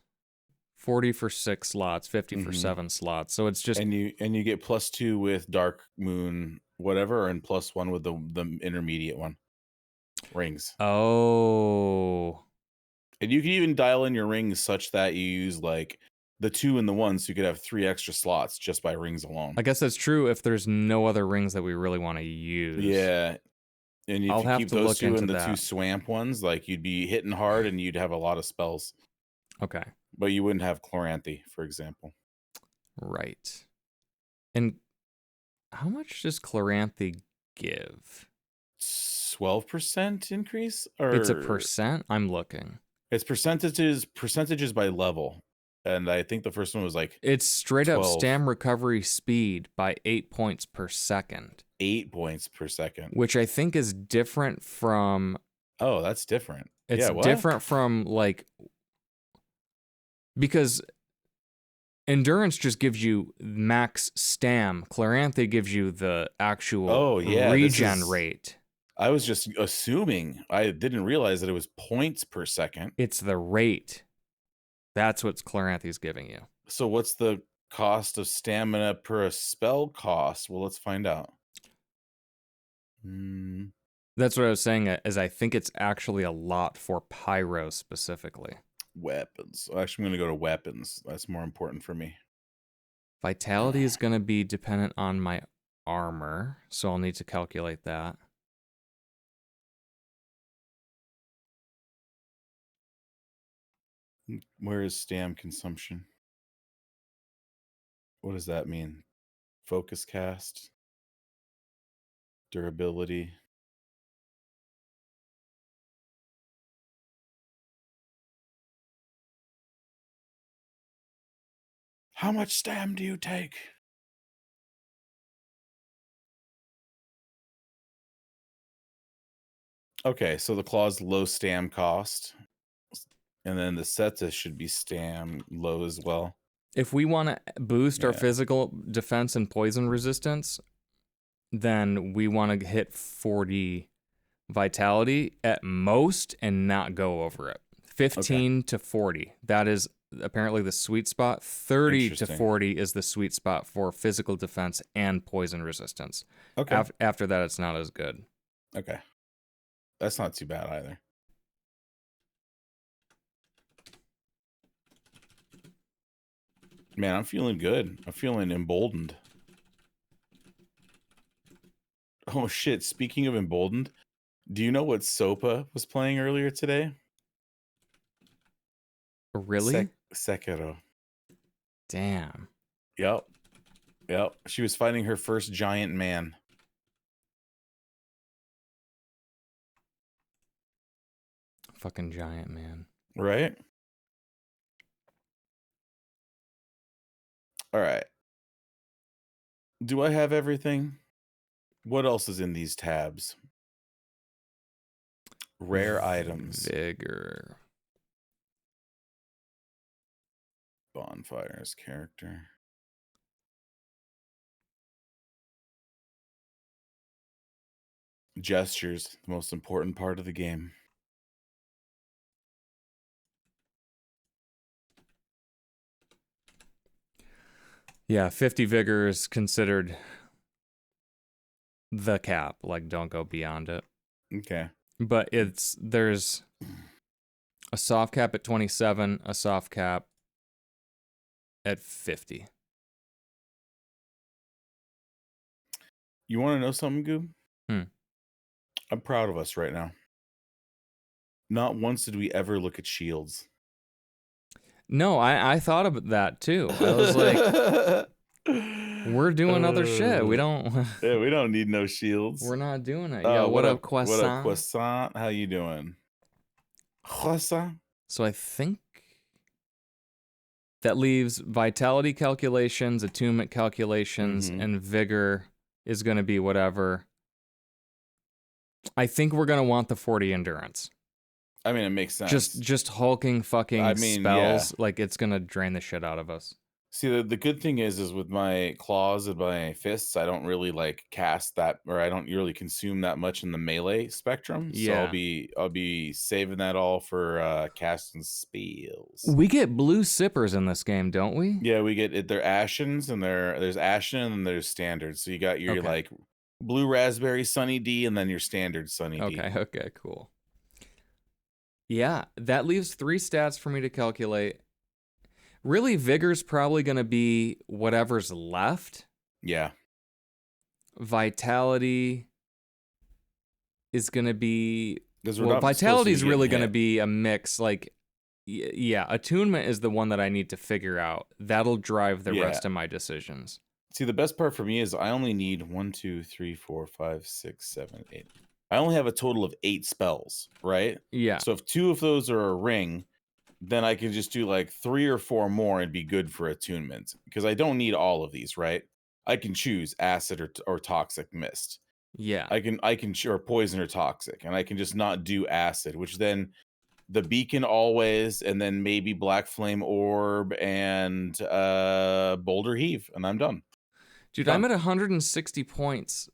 40 for 6 slots, 50 for 7 slots. So it's just and you get +2 with Dark Moon whatever, and +1 with the intermediate one. Rings. Oh. And you can even dial in your rings such that you use like the 2 and the 1, so you could have 3 extra slots just by rings alone. I guess that's true if there's no other rings that we really want to use. Yeah. And if I'll you have keep to those look 2 into and the that. 2 swamp ones, like you'd be hitting hard and you'd have a lot of spells. Okay. But you wouldn't have Chloranthy, for example. Right. And how much does Chloranthy give? 12% increase? Or It's a percent? I'm looking. It's percentages by level. and I think the first one was like it's straight 12. up stam recovery speed by 8 points per second. 8 points per second, which I think is different from. Oh, that's different. It's different from like, because endurance just gives you max stam. Chloranthy gives you the actual regen rate. I was just assuming. I didn't realize that it was points per second. It's the rate. That's what Chloranthy's giving you. So what's the cost of stamina per a spell cost? Well, let's find out. That's what I was saying, is I think it's actually a lot for pyro specifically. Weapons. Actually, I'm going to go to weapons. That's more important for me. Vitality is going to be dependent on my armor, so I'll need to calculate that. Where is stam consumption? What does that mean? Focus cast, durability. How much stam do you take? Okay, so the claw's low stam cost. And then the Seta should be stam low as well. If we want to boost our physical defense and poison resistance, then we want to hit 40 vitality at most and not go over it. 15 to 40. That is apparently the sweet spot. 30 to 40 is the sweet spot for physical defense and poison resistance. Okay. After that, it's not as good. Okay. That's not too bad either. Man, I'm feeling good. I'm feeling emboldened. Oh, shit. Speaking of emboldened, do you know what Sopa was playing earlier today? Really? Sekiro. Damn. Yep. She was fighting her first giant man. Fucking giant man. Right? All right. Do I have everything? What else is in these tabs? Rare items. Vigor. Bonfires character. Gestures, the most important part of the game. Yeah, 50 vigor is considered the cap. Like, don't go beyond it. Okay. But there's a soft cap at 27, a soft cap at 50. You want to know something, Goob? Hmm. I'm proud of us right now. Not once did we ever look at shields. No, I thought about that too. I was like, we're doing other shit. We don't. Yeah, we don't need no shields. We're not doing it. Yo, what up, Croissant? What up, Croissant? How you doing? Croissant? So I think that leaves vitality calculations, attunement calculations, and vigor is going to be whatever. I think we're going to want the 40 endurance. I mean, it makes sense. Just hulking fucking spells, like it's going to drain the shit out of us. See, the good thing is with my claws and my fists, I don't really like cast that, or I don't really consume that much in the melee spectrum. Yeah. So I'll be saving that all for casting spells. We get blue sippers in this game, don't we? Yeah, we get it. They're Ashens, and there's Ashen and there's standard. So you got your like blue raspberry Sunny D, and then your standard Sunny D. Okay, cool. Yeah, that leaves 3 stats for me to calculate. Really, vigor's probably going to be whatever's left. Yeah. Vitality is going to be... Well, vitality is really going to be a mix. Like, yeah, attunement is the one that I need to figure out. That'll drive the rest of my decisions. See, the best part for me is I only need 1, 2, 3, 4, 5, 6, 7, 8. I only have a total of 8 spells, right? Yeah. So if 2 of those are a ring, then I can just do like 3 or 4 more and be good for attunement, because I don't need all of these, right? I can choose acid or toxic mist. Yeah. I can or poison or toxic, and I can just not do acid, which then the beacon always, and then maybe black flame orb and boulder heave, and I'm done. Dude, I'm at 160 points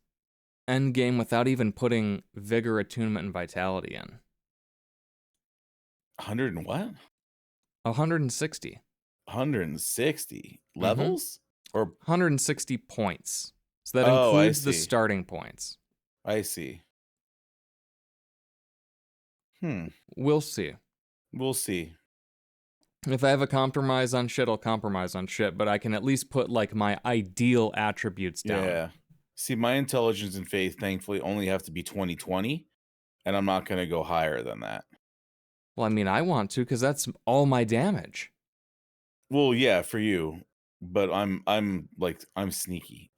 end game without even putting vigor, attunement, and vitality in. 100 and what? 160. 160 levels or 160 points. So that includes the starting points. I see. We'll see. We'll see. If I have a compromise on shit, I'll compromise on shit, but I can at least put like my ideal attributes down. Yeah. See, my intelligence and faith thankfully only have to be 20/20, and I'm not going to go higher than that. Well, I mean, I want to because that's all my damage. Well, yeah, for you, but I'm sneaky.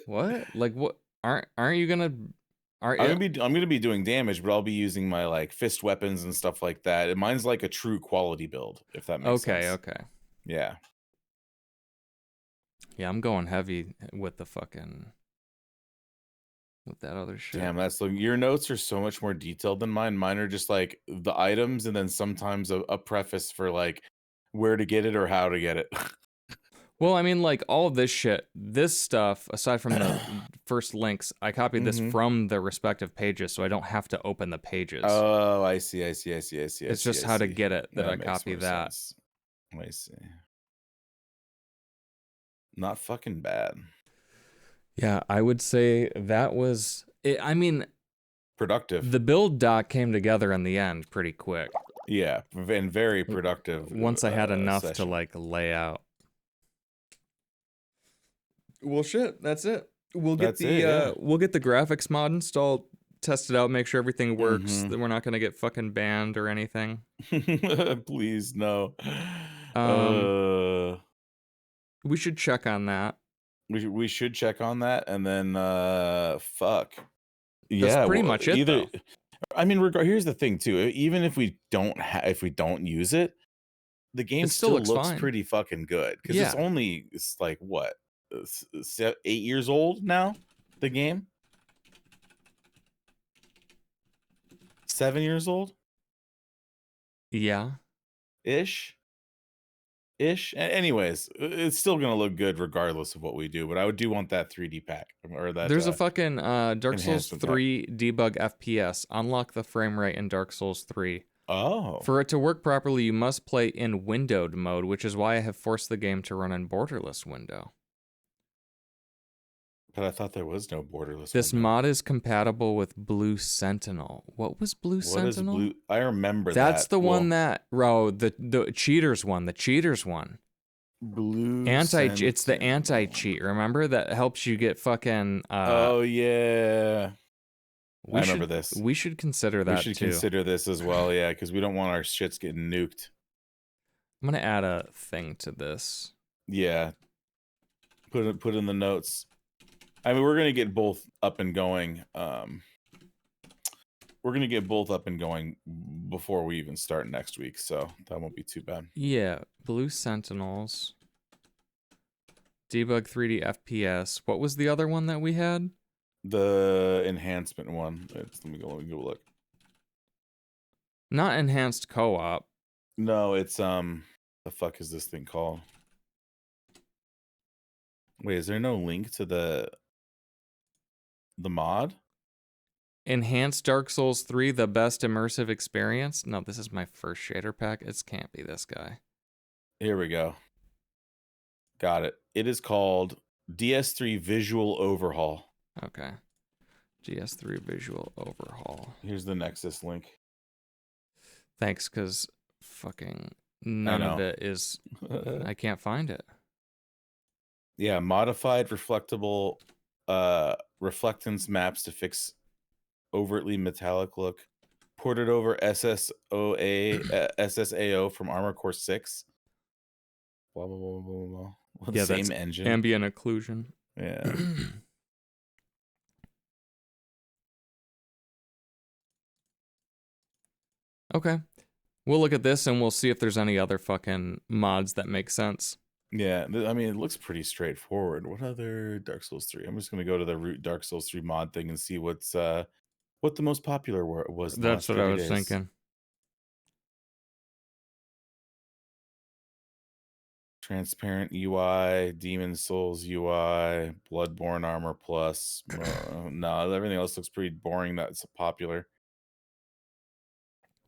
What? Like what? Aren't you gonna? I'm gonna be doing damage, but I'll be using my like fist weapons and stuff like that. And mine's like a true quality build, if that makes sense. Okay. Yeah. Yeah, I'm going heavy with the fucking with that other shit. Damn, your notes are so much more detailed than mine. Mine are just like the items and then sometimes a preface for like where to get it or how to get it. Well, I mean, like all of this shit, this stuff, aside from the first links, I copied this from the respective pages, so I don't have to open the pages. Oh, I see. It's just how to get it that I copy that. Sense. I see. Not fucking bad. Yeah, I would say that was it. I mean, productive. The build doc came together in the end pretty quick. Yeah, and very productive. Once I had enough to like lay out. Well, shit, that's it. We'll get we'll get the graphics mod installed, test it out, make sure everything works. That we're not gonna get fucking banned or anything. Please no. We should check on that. We should check on that, and then fuck. That's pretty much it. Though. I mean, here's the thing too. Even if we don't use it, the game still looks pretty fucking good because it's like what 8 years old now. The game 7 years old. Yeah. Ish. Anyways, it's still gonna look good regardless of what we do. But I do want that 3D pack or that. There's a fucking Dark Souls 3 debug FPS. Unlock the frame rate in Dark Souls 3. Oh. For it to work properly, you must play in windowed mode, which is why I have forced the game to run in borderless window. But I thought there was no borderless. This mod is compatible with Blue Sentinel. What was Blue Sentinel? Is Blue? I remember that's the one that the cheaters one. The cheaters one. Blue Sentinel. It's the anti-cheat. Remember that helps you get fucking. Oh yeah. I remember this. We should consider that. We should consider this as well. Yeah, because we don't want our shits getting nuked. I'm gonna add a thing to this. Yeah. Put in the notes. I mean, we're gonna get both up and going. We're gonna get both up and going before we even start next week, so that won't be too bad. Yeah, Blue Sentinels, debug 3D FPS. What was the other one that we had? The enhancement one. Let me go look. Not enhanced co-op. No, it's the fuck is this thing called? Wait, is there no link to the mod? Enhanced Dark Souls 3, the best immersive experience? No, this is my first shader pack. It can't be this guy. Here we go. Got it. It is called DS3 Visual Overhaul. Okay. DS3 Visual Overhaul. Here's the Nexus link. Thanks, because fucking none of it is... I can't find it. Yeah, modified reflectable reflectance maps to fix overtly metallic look. Ported over SSAO from Armor Core 6. Blah, blah, blah, blah, blah. Well, yeah, same engine. Ambient occlusion. Yeah. Okay. We'll look at this and we'll see if there's any other fucking mods that make sense. Yeah, I mean, it looks pretty straightforward. What other Dark Souls 3? I'm just gonna go to the root Dark Souls 3 mod thing and see what the most popular was in the That's last what I 30 was days. thinking. Transparent UI, Demon Souls UI, Bloodborne Armor Plus. No, everything else looks pretty boring. That's popular.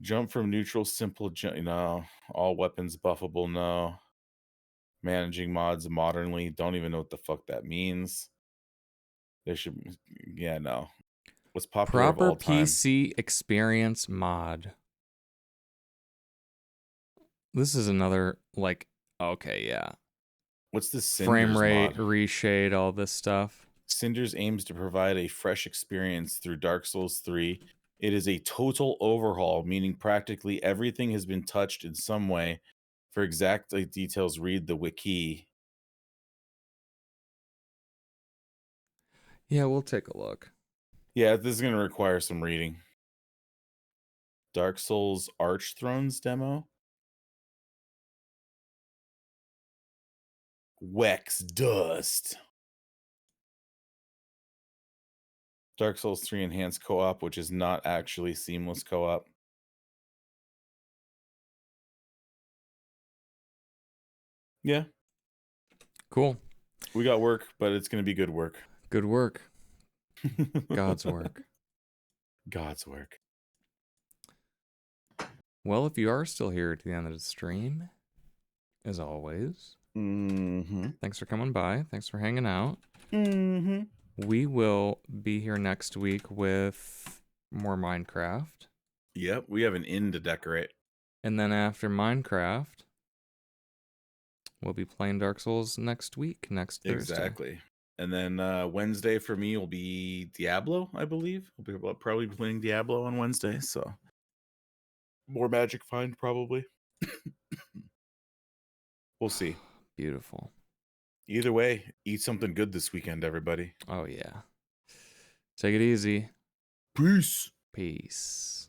Jump from neutral, simple. No, all weapons buffable. No. Managing mods modernly. Don't even know what the fuck that means. They should. Yeah, no. What's popular Proper of all time? PC experience mod. This is another like. Okay, yeah. What's the Cinders frame rate, mod? reshade, all this stuff. Cinders aims to provide a fresh experience through Dark Souls 3. It is a total overhaul, meaning practically everything has been touched in some way. For exact details, read the wiki. Yeah, we'll take a look. Yeah, this is going to require some reading. Dark Souls Archthrones demo. Wex Dust. Dark Souls 3 Enhanced Co-op, which is not actually seamless co-op. Yeah. Cool. We got work, but it's going to be good work. Good work. God's work. God's work. Well, if you are still here at the end of the stream, as always, thanks for coming by. Thanks for hanging out. We will be here next week with more Minecraft. Yep, we have an inn to decorate. And then after Minecraft, we'll be playing Dark Souls next week, next Thursday. Exactly. And then Wednesday for me will be Diablo, I believe. We'll be probably playing Diablo on Wednesday, so more Magic Find probably. We'll see. Beautiful. Either way, eat something good this weekend, everybody. Oh, yeah. Take it easy. Peace. Peace.